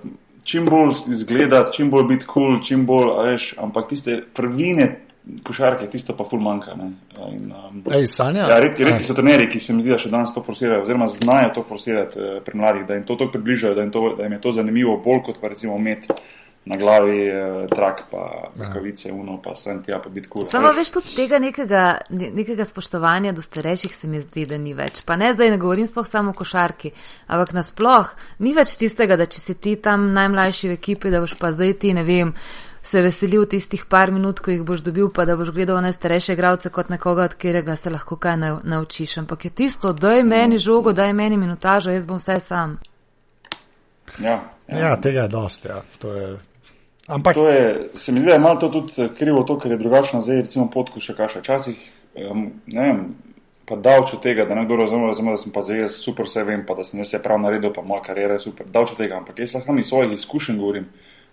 A: čim bolj izgledati, čim bolj biti cool, čim bolj, veš, ampak tiste prvine košarke, tisto pa ful manjka, ne.
B: Sanja?
A: Ja, redki so trenerji, ki se mi zdi, da še danes to forsirajo, oziroma znajo to forsirati pri mladih, da jim to približajo, da jim je to zanimivo, bolj kot pa recimo imeti na glavi trak, pa rakavice, pa sem tja, pa biti cool.
C: Samo veš, tudi tega nekega spoštovanja do starejših se mi zdi, da ni več. Pa ne, zdaj ne govorim sploh samo o košarki, ampak nasploh ni več tistega, da če si ti tam najmlajši v ekipi, da boš pa zdaj ti, ne vem, se veselil tistih par minut, ko jih boš dobil, pa da boš gledal najstarejše igralce kot nekoga, od katerega se lahko kaj naučiš. Ampak je tisto, daj meni žogo, daj meni minutažo, jaz bom vse sam.
A: Ja,
B: tega je dosti, ja. To je...
A: Ampak to je, se mi zdi, da je malo to tudi krivo to, ker je drugačno zdaj, recimo pot košarkaša. Včasih, ne vem, pa davč od tega, da nekdo razume, da sem pa zdaj jaz super vse vem, pa da sem vse prav naredil, pa moja karijera je super, davč od tega, ampak jaz lahko iz svojih izkušenj govorim,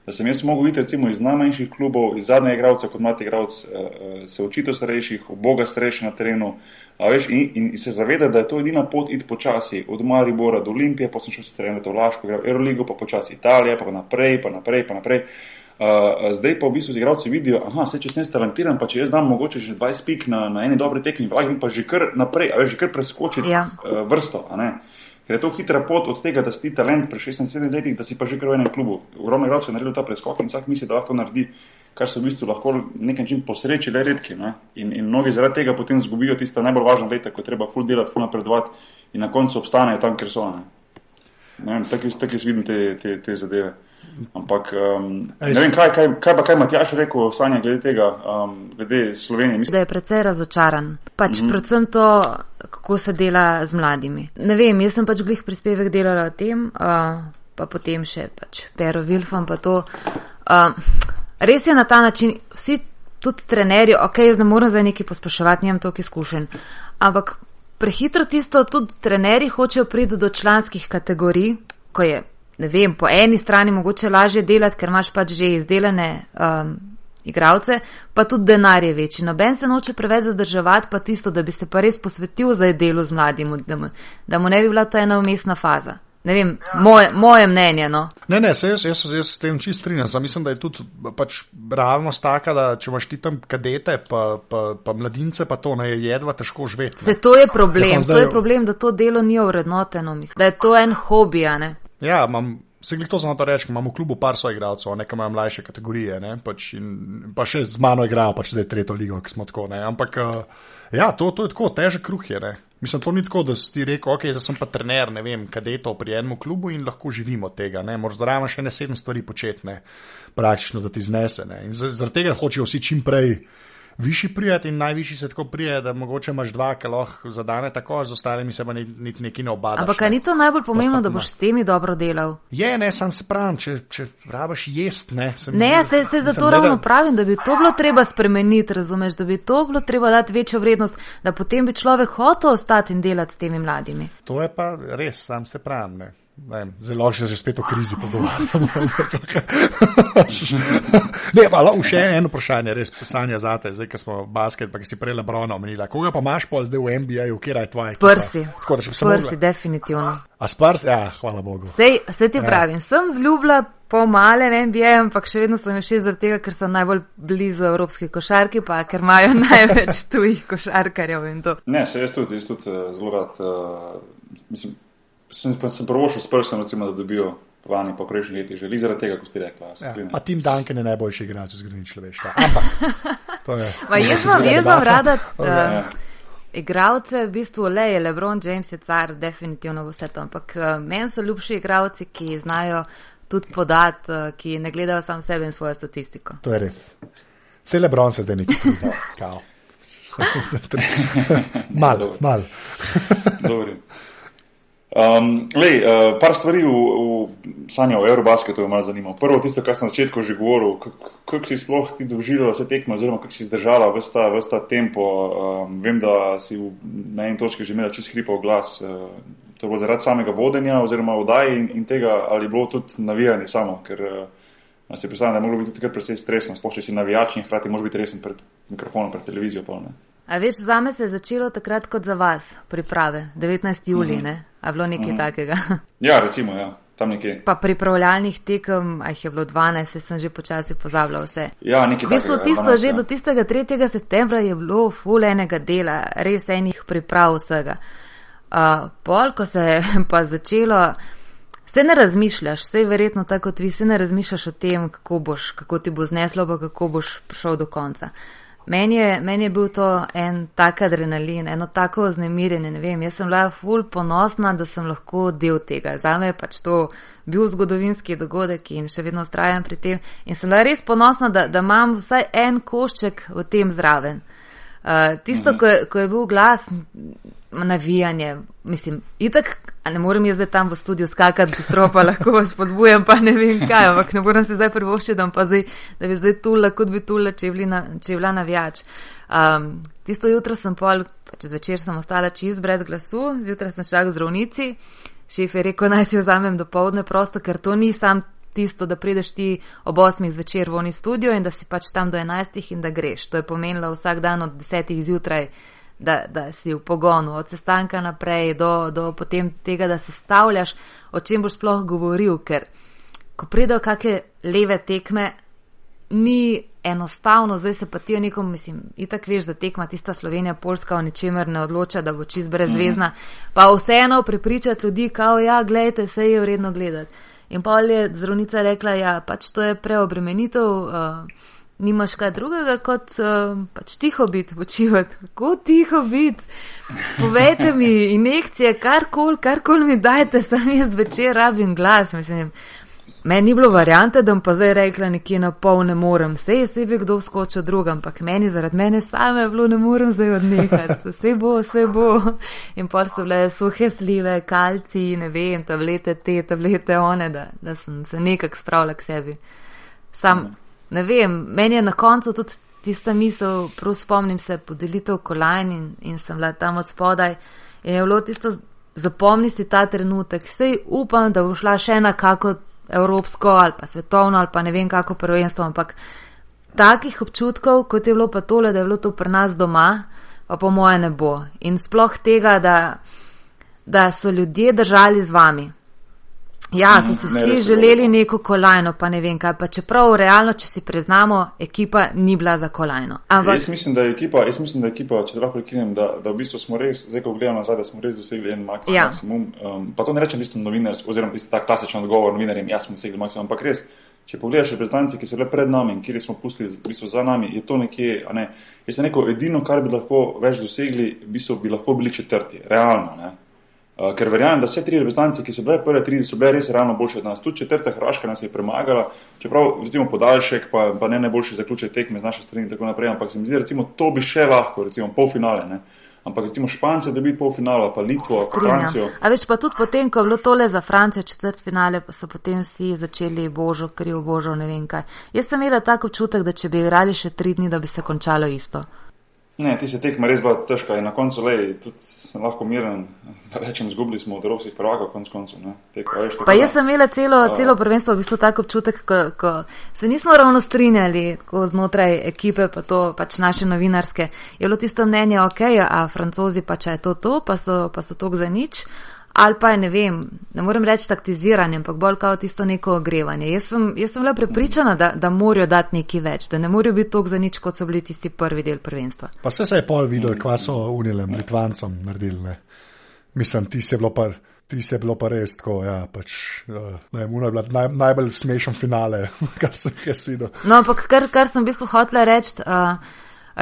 A: da sem jaz mogel videti recimo iz najmanjših klubov, iz zadnjega igralca kot mlad igralec, se učiti starejših, Boga starejši na terenu, veš, in se zaveda, da je to edina pot iti počasi, od Maribora do Olimpije, pa sem šel sicer eno Vlaško, igral Euroligo, pa počasi Italija, pa naprej. Zdaj pa v bistvu z igralci vidijo, če sem talentiran, pa če jaz dam mogoče že 20 pik na eni dobri tekmi, lahko pa že kar naprej, že kar preskočiti vrsto, a ne? Ker je to hitra pot od tega, da si talent pri 16-17 letih, da si pa že kar v enem klubu. Ogromno igralcev je naredil ta preskok in vsak misli, da lahko to naredi, kar se v bistvu lahko nekaj način posreči le redki. Ne? In mnogi zaradi tega potem zgubijo tista najbolj važna leta, ko treba ful delati, ful napredovati in na koncu obstanejo tam, kjer so. Ne vem, tako jaz vidim te zadeve. Ampak ne vem, kaj Matjaž rekel, Sanja, glede tega, glede Slovenije. Mislim,
C: da je precej razočaran. Predvsem to, kako se dela z mladimi. Ne vem, jaz sem glih prispevek delala o tem, pa potem še Pero Vilfan pa to. Res je na ta način, vsi tudi trenerji, jaz ne moram zdaj nekaj pospeševati, nimam toliko izkušenj, ampak prehitro tisto, tudi trenerji hočejo priti do članskih kategorij, ko je, ne vem, po eni strani mogoče lažje delati, ker imaš že izdelane igralce, pa tudi denar je večji. Noben se noče preveč zadrževati, pa tisto, da bi se pa res posvetil zdaj delu z mladim, da mu ne bi bila to ena umestna faza. Ne vem, moje mnenje, no.
B: Ne, jaz s tem čist strinjam. Mislim, da je tudi realnost taka, da če imaš ti tam kadete, pa mladince, pa to ne je jedva težko živeti.
C: Se to je problem, je problem, da to delo ni ovrednoteno, mislim. Da je to en hobi, a ne.
B: Ja, se glih to znamo to reči, imam v klubu par svojih igralcev, nekaj imajo mlajše kategorije, ne, pa še z mano igrajo, zdaj 3. ligo, ki smo tako, ne, ampak ja, to je tako, težek kruh je, ne. Mislim, to ni tako, da si ti rekel, zdaj sem pa trener, ne vem, kadetov pri enem klubu in lahko živimo od tega, ne, moraš zraven še 7 stvari početi, ne, praktično, da ti znese, ne, in zaradi tega hočejo vsi čim prej višji prijeti in najvišji se tako prije, da mogoče imaš 2, ki lahko zadane tako, z ostalimi se pa neki ne obadaš.
C: Ampak ni to najbolj pomembno, da boš s temi dobro delal?
B: Je, ne, sam se pravim, če rabaš jest, ne.
C: Se zato ravno pravim, da bi to bilo treba spremeniti, razumeš, da bi to bilo treba dati večjo vrednost, da potem bi človek hotel ostati in delati s temi mladimi.
B: To je pa res, sam se pravim, ne. Zelo še spet o krizi pogovarjamo. Ne, pa še eno vprašanje, res Sanja zate, zdaj, ko smo basket, pa ki si prej Lebrona omenila. Koga pa imaš pol zdaj v NBA-ju, kjer je tvoja ekipa?
C: Spursi, definitivno.
B: A Spurs? Ja, hvala Bogu.
C: Sej ti pravim, sem zljubila po malem NBA, ampak še vedno sem všeč zaradi tega, ker sem najbolj blizu evropski košarki, pa ker imajo največ tujih košarkarjev in to.
A: Ne, še jaz tudi zelo rad, mislim, sem prvošel s Spursom, recimo, da dobijo vani po prejšnji leti že, zaradi tega, ko ste rekla.
B: Pa Tim Duncan je najboljši igralec v zgodovini človeštva. Ampak, to je...
C: Jaz vam rada igralce, v bistvu je LeBron James je car, definitivno vse to, ampak meni so ljubši igralci, ki znajo tudi podati, ki ne gledajo sam sebe in svojo statistiko.
B: To je res. Vse LeBron se zdaj nekaj trudi. Kao. Mal.
A: Dobri. Par stvari v Sanja o Eurobasketu je malo zanimivo. Prvo tisto, kar sem na začetku že govoril, kako si sploh ti doživljala vse tekme, oziroma kako si zdržala ves ta tempo. Vem, da si na eni točki že imela čist hripov glas. To bo zaradi samega vodenja oziroma oddaje in tega, ali je bilo tudi navijanje samo, ker si predstavljam, da je moglo biti tudi kar precej stresno, sploh če si navijač in hkrati moraš biti resen pred mikrofonom, pred televizijo.
C: A veš, zame se je začelo takrat kot za vas priprave, 19. julij, ne? A bilo nekaj takega?
A: Ja, recimo, ja, tam nekje. Pa
C: pripravljalnih tekem, jih je bilo 12, sem že počasi pozabila vse.
A: Ja, nekaj takega.
C: V bistvu že do tistega 3. septembra je bilo ful enega dela, res enih priprav vsega. Pol, ko se je pa začelo, se ne razmišljaš, se je verjetno tako kot vi, se ne razmišljaš o tem, kako ti bo zneslo, pa kako boš prišel do konca. Meni je bil to en tak adrenalin, eno tako vznemirjenje, ne vem, jaz sem bila ful ponosna, da sem lahko del tega. Zame je to bil zgodovinski dogodek in še vedno vztrajam pri tem in sem bila res ponosna, da imam vsaj en košček v tem zraven. Tisto, ko je bil glas, navijanje, mislim, itak, a ne morem jaz zdaj tam v studiu skakati, stropa, lahko vas podbujam, pa ne vem kaj, ampak ne morem se zdaj privoščiti, da bi zdaj tula, kot bi tula, če je bila navijač. Tisto jutro sem čez večer sem ostala čist brez glasu, zjutraj sem šla k zdravnici, šef je rekel, naj si vzamem dopoldne prosto, ker to ni sam tisto, da prideš ti ob 8 zvečer v oni studio in da si pač tam do 11 in da greš. To je pomenilo vsak dan od 10 zjutraj, da si v pogonu, od sestanka naprej do potem tega, da se stavljaš, o čem boš sploh govoril, ker ko pridejo kakšne leve tekme, ni enostavno, zdaj se pa ti o nekom, mislim, itak veš, da tekma tista Slovenija, Poljska o ničemer ne odloča, da bo čist brezvezna, pa vseeno prepričati ljudi, kao ja, gledajte, se je vredno gledati. In pa je zdravnica rekla, ja, pač to je preobremenitev, nimaš kaj drugega kot pač tiho biti, počivati. Kako tiho biti? Povejte mi, injekcije, karkoli mi dajte, sam jaz večer rabim glas, mislim. Meni ni bilo variante, da bom pa zdaj rekla nekje na pol ne morem. Sej bi kdo vskočil drug, ampak zaradi mene same je bilo ne morem zdaj odnehati. Vse bo. In pol so bile suhe slive, kalci, ne vem, tablete one, da sem se nekako spravila k sebi. Sam, ne vem, meni je na koncu tudi tista misel, prav spomnim se, podelitev kolajn in sem bila tam od spodaj in je bilo tisto, zapomni si ta trenutek, sej upam, da bo šla še na kako evropsko ali pa svetovno ali pa ne vem kako prvenstvo, ampak takih občutkov, kot je bilo pa tole, da je bilo to pri nas doma, pa po moje ne bo. In sploh tega, da so ljudje držali z vami. Ja, so si vsi želeli neko kolajno, pa ne vem kaj, pa čeprav realno, če si priznamo, ekipa ni bila za kolajno. Ampak
A: jaz mislim, da je ekipa, če lahko prekinem, da v bistvu smo res, zdaj ko gledamo nazaj, da smo res dosegli en maksimum. Pa to ne rečem tisto novinarsko, oziroma tisto tak klasičen odgovor novinarjem, jaz smo dosegli maksimum, ampak res, če pogledaš reprezentanci, ki so bile pred nami in kjer smo pustili v bistvu za nami, je to nekje, a ne, jaz sem rekel, edino, kar bi lahko več dosegli, v bistvu bi lahko bili četrti, realno, ne. Ker verjamem, da vse tri reprezentanci, ki so bile prve tri, so bile res realno boljše od nas. Tudi četrta Hrvaška nas je premagala, čeprav recimo podaljšek, pa ne najboljši zaključek tekme z naše strani in tako naprej, ampak se mi zdi, recimo to bi še lahko, recimo polfinale, ne. Ampak recimo Špance dobiti polfinala, pa Litvo, pa Francijo.
C: A veš, pa tudi potem, ko je bilo tole za Francijo četrtfinale, pa so potem vsi začeli božo, kriv božo, ne vem kaj. Jaz sem imela tak občutek, da če bi igrali še 3 dni, da bi se končalo isto.
A: Ne, ti se tekma res bila težka in na koncu tudi sem lahko miren, da rečem, zgubili smo od evropskih prvakov koncu, ne.
C: Pa jaz sem imela celo prvenstvo v bistvu tak občutek, ko se nismo ravno strinjali ko znotraj ekipe, pa to pač naše novinarske. Je bilo tisto mnenje, okej, a Francozi pač je to, pa so tok za nič. Ali pa je, ne vem, ne morem reči taktiziranje, ampak bolj kao tisto neko ogrevanje. Jaz sem bila prepričana, da morajo dati nekaj več, da ne morajo biti toliko za nič, kot so bili tisti prvi del prvenstva.
B: Pa se je pol videl, kva so unilem, Litvancem naredili, ne. Mislim, ti se je bilo pa res tako, ja, pač, ne, je bila najbolj smešen finale, kar sem jaz videl.
C: No, ampak kar sem v bistvu hotela reči,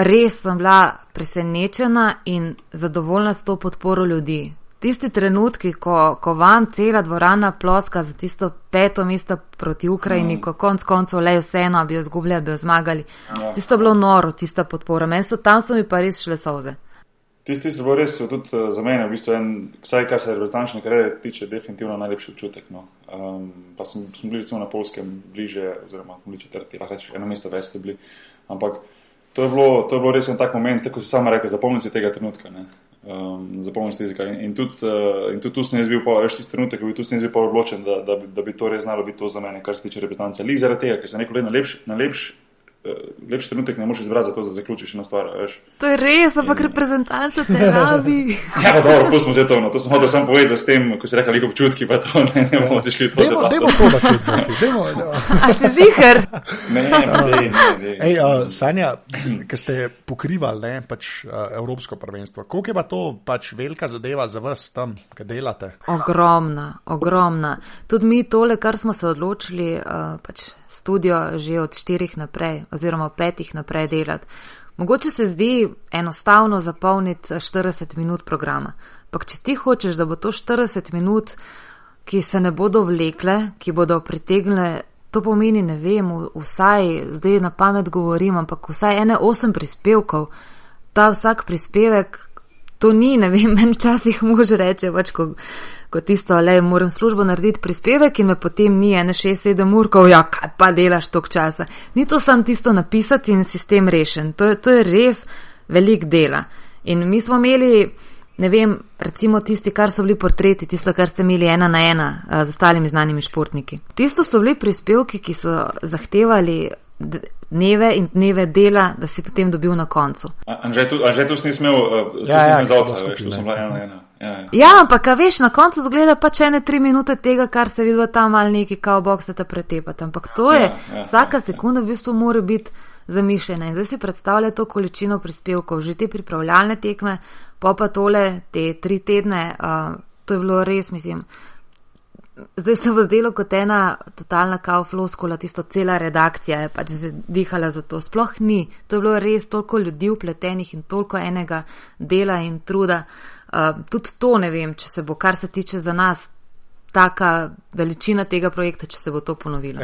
C: res sem bila presenečena in zadovoljna s to podporo ljudi. Tisti trenutki, ko vam cela dvorana ploska za tisto 5. mesto proti Ukrajini, ko koncev le vseeno, bi jo izgubljali, bi jo zmagali. Tisto je bilo noro, tista podpora. Tam so mi pa res šle solze.
A: Tisto je bilo res tudi za mene, v bistvu vsaj kar se reprezentančne kariere tiče, definitivno najlepši občutek. No. Pa smo bili recimo na Poljskem bliže, oziroma bili četrti, lahko rečeš, eno mesto več ste bili. Ampak to je bilo res en tak moment, tako si sama rekla, zapomni si tega trenutka, ne. Zapomniti jezika. In tudi tu sem jaz bil tisti trenutek, tu sem jaz bil odločen, da bi to res znalo biti to za mene, kar se tiče reprezentance. Lik zaradi tega, ker sem rekel, lepši trenutek ne moreš izbrati za to, da zaključiš eno stvar, veš.
C: To je res, ampak reprezentanca te rabi.
A: Ja, pa dobro, pustimo že to, no. To sem hotel samo povedati s tem, ko si rekla lik občutki, pa to ne bomo si šli to.
B: Dajmo to načeti.
C: A si ziher?
A: Ne.
B: Ej, Sanja, ko ste pokrivali, ne, pač Evropsko prvenstvo, koliko je pa to pač velika zadeva za vas tam, kaj delate? Ogromna. Tudi mi tole, kar smo se odločili, pač studio že od 4 naprej, oziroma 5 naprej delati. Mogoče se zdi enostavno zapolniti 40 minut programa. Pak če ti hočeš, da bo to 40 minut, ki se ne bodo vlekle, ki bodo pritegnile, to pomeni, ne vem, vsaj, zdaj na pamet govorim, ampak vsaj 8 prispevkov,
C: ta vsak prispevek, to ni, ne vem, meni včasih mož reče, pač ko tisto, moram službo narediti prispevek in me potem ni 6-7 ur, kaj pa delaš toliko časa. Ni to samo tisto napisati in sistem rešen. To je res velik dela. In mi smo imeli, ne vem, recimo tisti, kar so bili portreti, tisto, kar ste imeli 1 na 1 z ostalimi znanimi športniki. Tisto so bili prispevki, ki so zahtevali dneve in dneve dela, da si potem dobil na koncu.
A: Anže, tu si nismel zauca, veš, tu sem bila 1 na 1.
C: Ja, ampak veš, na koncu zgleda pač 3 minute tega, kar se vidi tam malo neki kao boksete pretepati. Ampak to je, vsaka sekunda v bistvu mora biti zamišljena. In zdaj si predstavlja to količino prispevkov, že te pripravljalne tekme, pa tole, te 3 tedne, to je bilo res, mislim, zdaj se bo zdelo kot ena totalna kao floskula, tisto cela redakcija je pač dihala za to. Sploh ni. To je bilo res toliko ljudi vpletenih in toliko enega dela in truda. Tudi to ne vem, če se bo, kar se tiče za nas, taka veličina tega projekta, če se bo to ponovilo.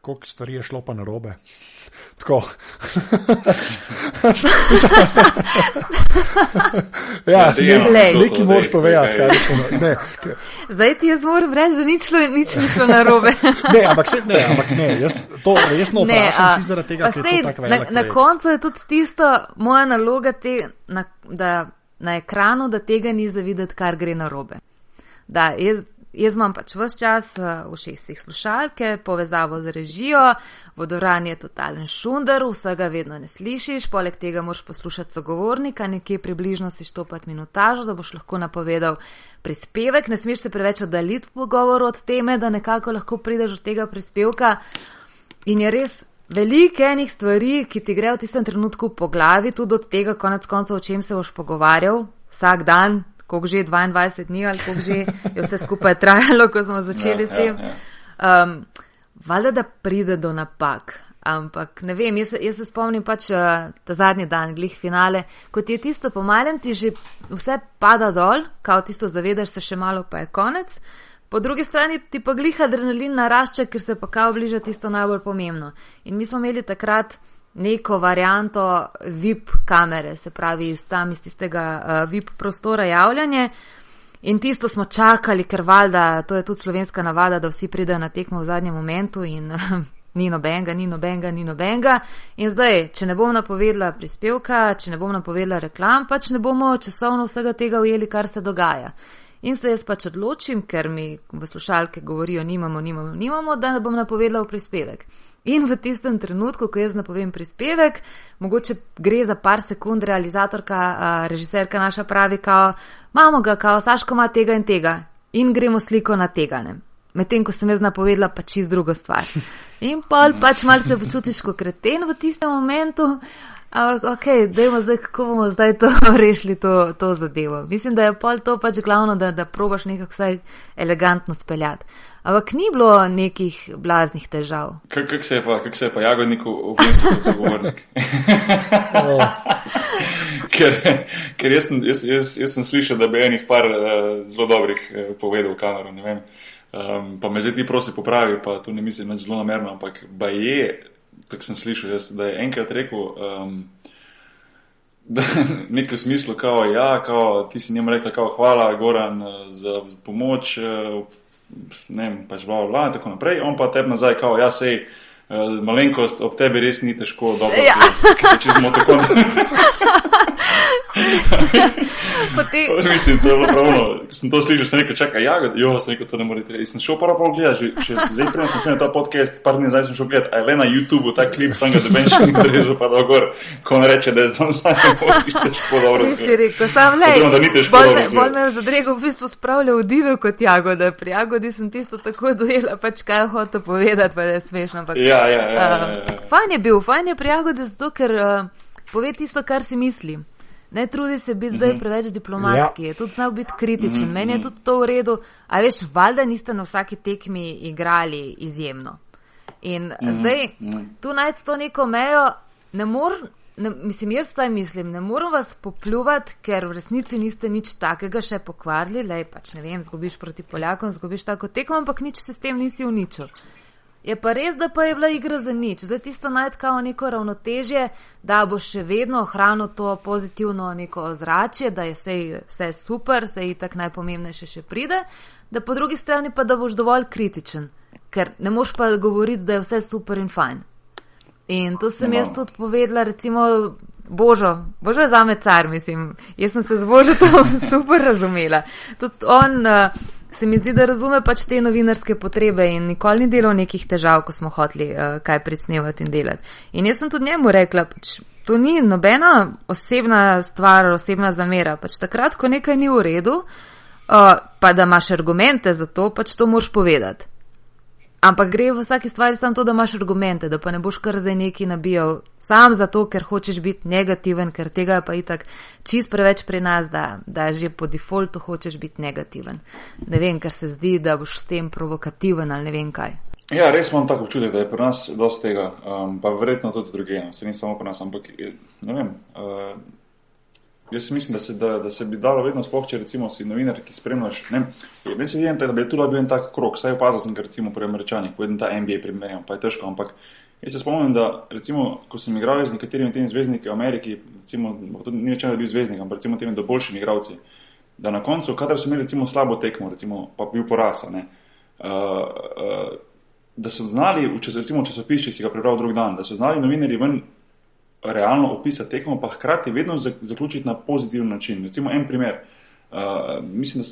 B: Koliko stvari je šlo pa narobe? Tako. Nekaj moraš povedati.
C: Zdaj ti jaz moram reči, da nič ni šlo narobe.
B: Ampak ne, jaz to resno vprašam, či zaradi tega, ker je to tako velik.
C: Na koncu je tudi tisto moja naloga, da na ekranu, da tega ni zavideti, kar gre narobe. Da, jaz imam pač ves čas v ušesih slušalke, povezavo z režijo, v dvorani je totalen šunder, vsega vedno ne slišiš, poleg tega moraš poslušati sogovornika, nekje približno si štopati minutažo, da boš lahko napovedal prispevek, ne smeš se preveč oddaliti v pogovoru od teme, da nekako lahko prideš od tega prispevka. In je res veliko enih stvari, ki ti grejo v tistem trenutku po glavi, tudi od tega konec koncev, o čem se boš pogovarjal vsak dan, koliko že 22 dni ali koliko že je vse skupaj trajalo, ko smo začeli s tem. Valjda, da pride do napak, ampak ne vem, jaz se spomnim pač ta zadnji dan, glih finale, ko ti je tisto po malem, ti že vse pada dol, kao tisto zavedaš se še malo, pa je konec. Po drugi strani ti pa glih adrenalin narašča, ker se pa kao bliža tisto najbolj pomembno. In mi smo imeli takrat neko varianto VIP kamere, se pravi iz tistega VIP prostora javljanje. In tisto smo čakali, ker valjda, to je tudi slovenska navada, da vsi pridejo na tekmo v zadnjem momentu in ni nobenega. In zdaj, če ne bom napovedala prispevka, če ne bom napovedala reklam, pač ne bomo časovno vsega tega ujeli, kar se dogaja. In se jaz pač odločim, ker mi v slušalke govorijo nimamo, da bom napovedala v prispevek. In v tistem trenutku, ko jaz napovem prispevek, mogoče gre za par sekund, realizatorka, režiserka naša pravi, imamo ga, Saško ima tega in tega. In gremo sliko na tega, ne. Medtem, ko sem jaz napovedala pa čist drugo stvar. In pol pač malo se počutiš kot kreten v tistem momentu. Dajmo zdaj, kako bomo zdaj to rešili, to zadevo. Mislim, da je pol to pač glavno, da probaš nekako vsaj elegantno speljati. Ampak ni bilo nekih blaznih težav.
A: Kako se je pa Jagodniku vnesel kot sogovornik? Ker jaz sem slišal, da bi enih par zelo dobrih povedal v kamero, ne vem. Pa me zdaj ti prosi popravi, pa to ne mislim več zelo namerno, ampak tako sem slišal, da je enkrat rekel, da nekaj v smislu, ti si njemu rekla, hvala Goran za pomoč, ne vem, pač bla, tako naprej, on pa tebi nazaj, sej, malenkost, ob tebi res ni težko, dobro, če smo tako mislim, to je bilo pravno, sem to slišal, sem rekel, čakaj, sem rekel, to ne morate reči. Sem šel prvo gledati, že zdaj prejme sem snimil ta podcast, par dni nazaj sem šel gledati, a je le na YouTubeu ta klip, sem ga debenčki in drezu pa dal gor, ko on reče, da je zelo težko dobro.
C: Si rekel, sam lej, bolj me v zadregu v bistvu spravljal v divu kot Jagoda. Pri Jagodi sem tisto tako dojela, pač kaj hotel povedati, pa da je smešno. Fajn je pri Jagodi zato, ker pove tisto, kar si misli. Ne trudi se biti zdaj preveč diplomatski, je tudi znal biti kritičen. Meni je tudi to v redu, a veš, valjda niste na vsaki tekmi igrali izjemno. In zdaj, tu najti to neko mejo, jaz vstaj mislim, ne moram vas popljuvati, ker v resnici niste nič takega še pokvarili, pač ne vem, zgubiš proti Poljakom, zgubiš tako tekmo, ampak nič se s tem nisi uničil. Je pa res, da pa je bila igra za nič. Zdaj tisto najti kao neko ravnotežje, da boš še vedno ohranil to pozitivno neko ozračje, da je vse super, vse itak najpomembnejše še pride, da po drugi strani pa da boš dovolj kritičen, ker ne moš pa govoriti, da je vse super in fajn. In to sem jaz tudi povedala, recimo, Božo je zame car, mislim, jaz sem se z Božetom super razumela. Tudi on se mi zdi, da razume pač te novinarske potrebe in nikoli ni delal nekih težav, ko smo hoteli kaj predsnevati in delati. In jaz sem tudi njemu rekla, pač to ni nobena osebna stvar, osebna zamera, pač takrat, ko nekaj ni v redu, pa da imaš argumente za to, pač to moraš povedati. Ampak gre v vsaki stvari samo to, da imaš argumente, da pa ne boš kar zdaj neki nabijal sam zato, ker hočeš biti negativen, ker tega je pa itak čist preveč pri nas, da že po defaultu hočeš biti negativen. Ne vem, ker se zdi, da boš s tem provokativen ali ne vem kaj.
A: Ja, res imam tako občutek, da je pri nas dosti tega, pa verjetno tudi drugje, se ni samo pri nas, ampak ne vem, jaz mislim, da se bi dalo vedno sploh, če recimo si novinar, ki spremljaš, ne se vidim, da bi tu bil en tak krok, saj opazil sem ga recimo pri Američanih, ko je ta NBA primerjam, pa je težko, ampak jaz se spomnim, da recimo, ko sem igral z nekaterimi temi zvezdniki v Ameriki, recimo, ni rečeno, da bi bil zvezdnik, ampak recimo temi do boljšimi igralci, da na koncu, kadar so imeli recimo slabo tekmo, recimo, pa bil poraz, da so znali, recimo v časopis, če si ga prebral drug dan, da so znali novinarji ven realno opisati tekmo, pa hkrati vedno zaključiti na pozitiven način. Recimo en primer, mislim,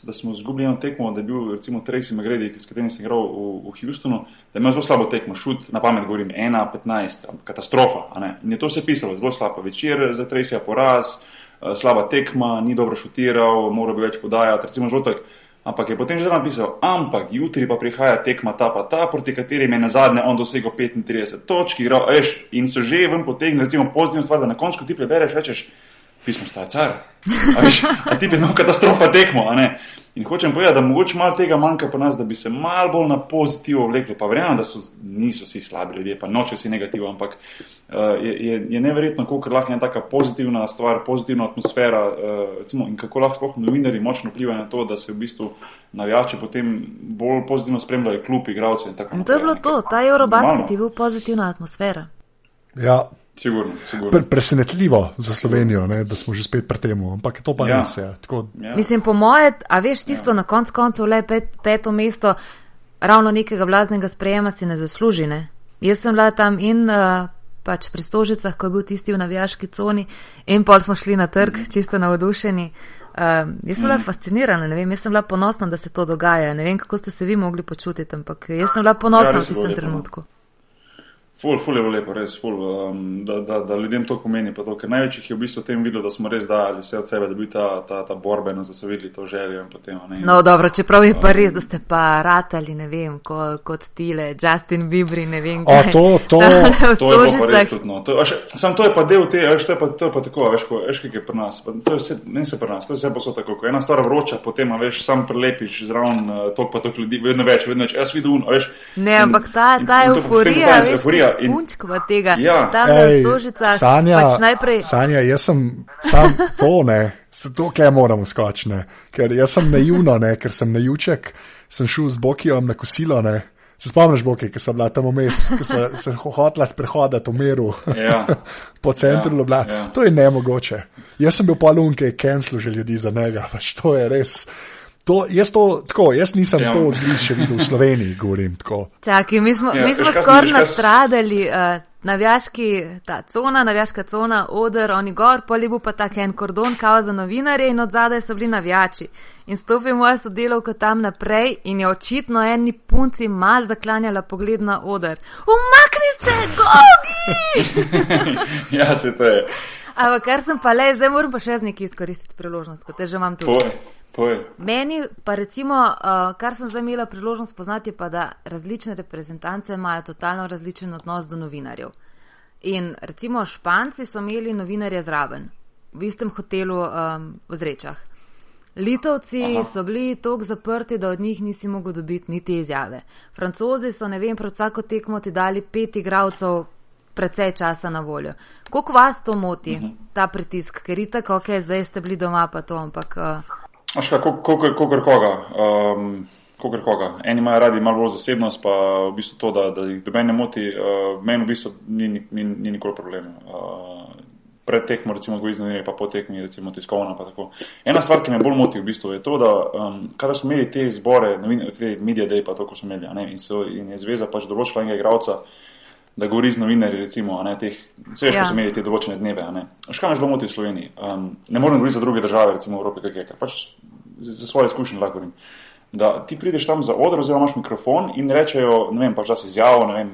A: da smo izgubili eno tekmo, da je bil recimo Tracy McGrady, s katerim sem igral v Houstonu, da ima zelo slabo tekmo, šut, na pamet govorim, 1-15, katastrofa, in je to se pisalo, zelo slabo večer za Tracyja poraz, slaba tekma, ni dobro šutiral, moral bi več podajati, recimo žotek. Ampak je potem že napisal, ampak jutri pa prihaja tekma ta pa ta, proti katerim je nazadnje on dosegel 35 točk, igral, in so že ven potegnili, recimo pozitivno stvar, da na koncu ti prebereš, rečeš, pismo sta car, a ti bi imel katastrofa tekmo, In hočem povedati, da mogoče malo tega manjka pri nas, da bi se malo bolj na pozitivo vlekli, pa verjamem, da niso vsi slabi ljudje, pa noče vsi negativno, ampak je neverjetno, koliko lahko je taka pozitivna stvar, pozitivna atmosfera, recimo, in kako lahko sploh novinarji močno vplivajo na to, da se v bistvu navijači potem bolj pozitivno spremljajo klub, igralce in tako naprej.
C: In to je bilo to, ta Eurobasket je bil pozitivna atmosfera.
B: Ja.
A: Sigurno.
B: Presenetljivo za Slovenijo, da smo že spet pri temu, ampak to pa res je.
C: Ja. Mislim, po moje, a veš, tisto na koncu le peto mesto, ravno nekega vlaznega sprejema si ne zasluži, ne? Jaz sem bila tam in pač pri Stožicah, ko je bil tisti v navijaški coni, in pol smo šli na trg, čisto navdušeni. Jaz sem bila fascinirana, ne vem, jaz sem bila ponosna, da se to dogaja. Ne vem, kako ste se vi mogli počutiti, ampak jaz sem bila ponosna v tistem trenutku.
A: Ful je bilo lepo, res, da ljudem to pomeni, pa to, ker največjih je v bistvu tem videlo, da smo res dali vse od sebe, da bi ta borbeno, da so videli to željo in potem.
C: No, dobro, čeprav je pa res, da ste pa ratali, ne vem, kot tile, Justin Bieber, ne vem, kaj.
A: To je pa res tudi, no. Sam to je pa del te, to je pa tako, veš, kaj je pri nas, to je vse, ne se pri nas, to je vse posod tako, ko ena stvar vroča, potem, veš, sam prelepiš zraven tok ljudi, vedno več, jaz vidim, veš.
C: Ne, ampak ta euforija, veš, punčkova tega, tam na Stožicah, pač najprej...
B: Sanja, jaz sem sam to, to kje moram skoči, ker jaz sem naivno, ker sem naivček, sem šel z Bokijom na kosilo, se spomniš, Boki, ki so bila tam vmes, ki so se hotela sprehodati v miru po centru Ljubljane. Ja. To je nemogoče. Jaz sem bil polun, ki je cancel že ljudi za njega, pač to je res... Jaz nisem to še videl v Sloveniji, govorim tako.
C: Čakaj, mi smo skoraj nastradali, navijaška cona, oder, oni gor, pol je bil pa tak en kordon, kao za novinarje in od zadaj so bili navijači. In stopi moja sodelavka tam naprej in je očitno eni punci mal zaklanjala pogled na oder. Umakni se, Gogi!
A: Ja, se to je.
C: Ampak kar sem pa zdaj moram pa še z nekaj izkoristiti priložnost, kot te že imam tudi. Meni pa recimo, kar sem zdaj imela priložnost poznati, je pa, da različne reprezentance imajo totalno različen odnos do novinarjev. In recimo Španci so imeli novinarje zraven, v istem hotelu v Zrečah. Litovci so bili toliko zaprti, da od njih nisi mogel dobiti niti izjave. Francozi so, ne vem, pred vsako tekmo ti dali 5 igralcev precej časa na voljo. Koliko vas to moti, ta pritisk? Ker itak, zdaj ste bili doma pa to, ampak...
A: Kokor koga. koga. Eni imajo radi malo bolj zasebnost, pa v bistvu to, da jih doben ne moti, meni v bistvu ni nikoli problema. Pred tekmo, recimo, zgoviznjeni, pa po tekmi, recimo, tiskovna, pa tako. Ena stvar, ki me bolj moti v bistvu, je to, da kada smo imeli te zbore, te Media Day, pa to, ko smo imeli, in je zveza pač določila enega igralca, da govori z novinarji, recimo, ko so imeli te določene dneve, Škaj me zelo moti v Sloveniji? Ne morem govoriti za druge države, recimo v Evropi, ker pač za svoje izkušnje lahko govorim. Da ti prideš tam za oder, oziroma imaš mikrofon in rečejo, ne vem, pač da si izjavo, ne vem,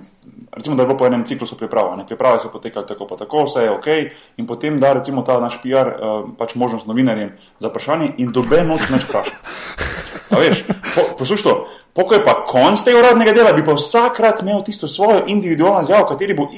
A: recimo, da je bilo po enem ciklusu priprava, priprave so potekali tako pa tako, vse je okej, in potem da recimo ta naš PR pač možnost novinarjem za vprašanje in doben noč neč vpraša. A veš, poslušaj to, ko je pa konc tega uradnega dela, bi pa vsakrat imel tisto svojo individualno izjavo, v kateri bo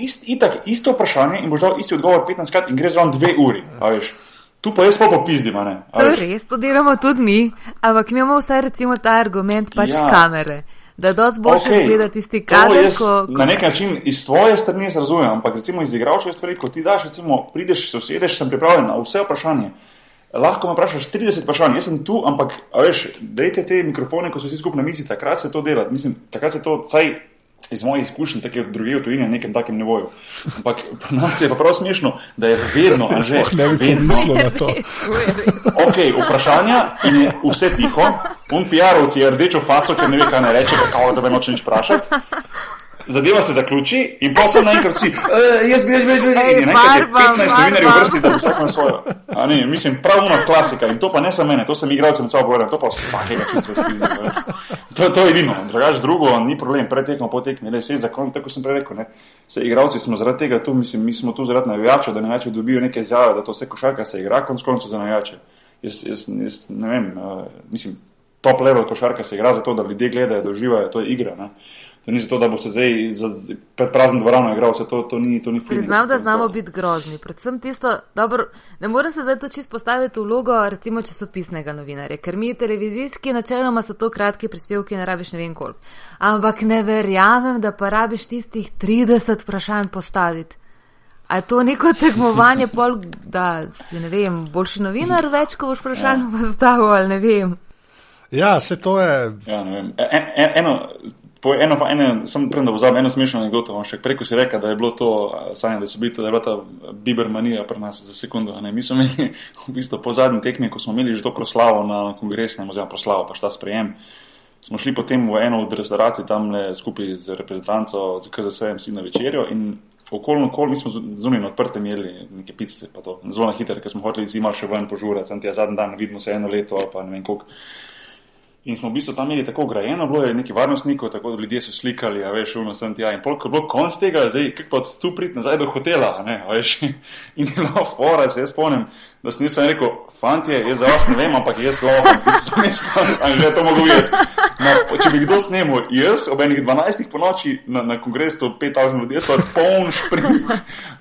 A: isto vprašanje in boš dal isti odgovor 15krat in gre zraven 2 uri, a veš. Tu pa jaz pa popizdim, a ne?
C: To je res, to delamo tudi mi, ampak mi imamo vsaj recimo ta argument pač kamere, da dosti boljše gleda tisti kader,
A: na nek način iz tvoje strani jaz razumem, ampak recimo iz igralčeve stvari, ko ti daš, recimo, prideš, se usedeš, sem pripravljen na vse vprašanje, lahko me vprašaš 30 vprašanj, jaz sem tu, ampak, a veš, dajte te mikrofone, ko so vsi skupaj na misli, takrat se to dela, mislim, takrat se to, saj iz mojih izkušenj, tako druge v tujini na nekem takem nivoju. Ampak nas je pa prav smešno, da je vedno, a že, vedno.
B: Na to.
A: Vprašanja in je vse tiho, PR-ovci je rdečo faco, ker ne ve, kaj ne reče, kao da me noče nič vprašati. Zadeva se zaključi in pa se naenkrat vsi, jaz bi, in naenkrat je 15 novinarjev v vrsti, da bi vsak na svojo. A ne, mislim, prav ona klasika in to pa ne samo mene, to sem igralcem med sabo povedal, to pa vsakega čisto skrivim. To je edino, drugač drugo, ni problem, pred tekmo, po tekmi, vse zakon, tako sem prej rekel, se igralci smo zaradi tega tu, mislim, mi smo tu zaradi navijačev, da navijači dobijo neke izjave, da to vse košarka se igra, konec koncev za navijače. Jaz ne vem, mislim, top level košarka se igra zato, da ljudje gledajo, da uživajo, to je igra, ne. To ni zato, da bo se zdaj pred prazno dvorano igral, vse to ni film.
C: Priznam, da znamo biti grozni. Predvsem tisto, dobro, ne morem se zdaj to čisto postaviti v vlogo, recimo časopisnega novinarja, ker mi televizijski načeloma so to kratki prispevki, ne rabiš ne vem koliko. Ampak ne verjamem, da pa rabiš tistih 30 vprašanj postaviti. A je to neko tekmovanje pol, da si, ne vem, boljši novinar več, ko boš vprašanj postavil, ali ne vem.
B: Ja, se to je...
A: Ja, ne vem. Sem prem, da pozabim eno smešno anegdoto, vam še preko si rekel, da je bilo to, sanja, da je bila ta bibermanija pri nas za sekundo. Mi smo imeli v bistvu po zadnji tekmi, ko smo imeli že to proslavo na kongresnem, oziroma proslavo, pa šta sprejem, smo šli potem v eno od restauracij tamle skupaj z reprezentanco, z KZS-em si na večerjo in okoli, mi smo zunaj na odprtem jeli neke pice, pa to zelo na hiter, ker smo hoteli imati še ven požurati, sem ti zadnji dan, vidimo se 1 leto ali pa ne vem koliko. In smo v bistvu tam imeli tako ograjeno, bilo je neki varnostnikov, tako da ljudje so slikali, a veš, sem ti, in polk je bilo konc tega, zdaj, kako pa tu priti nazaj do hotela, a veš, in je bilo fora, se jaz spomnim, da sem nisem rekel, fantje, jaz za vas ne vem, ampak jaz lovim, a že to mogo videti. Če bi kdo snemal, jaz ob enih 12 po noči na kongresu 5000 ljudi, jaz poln šprint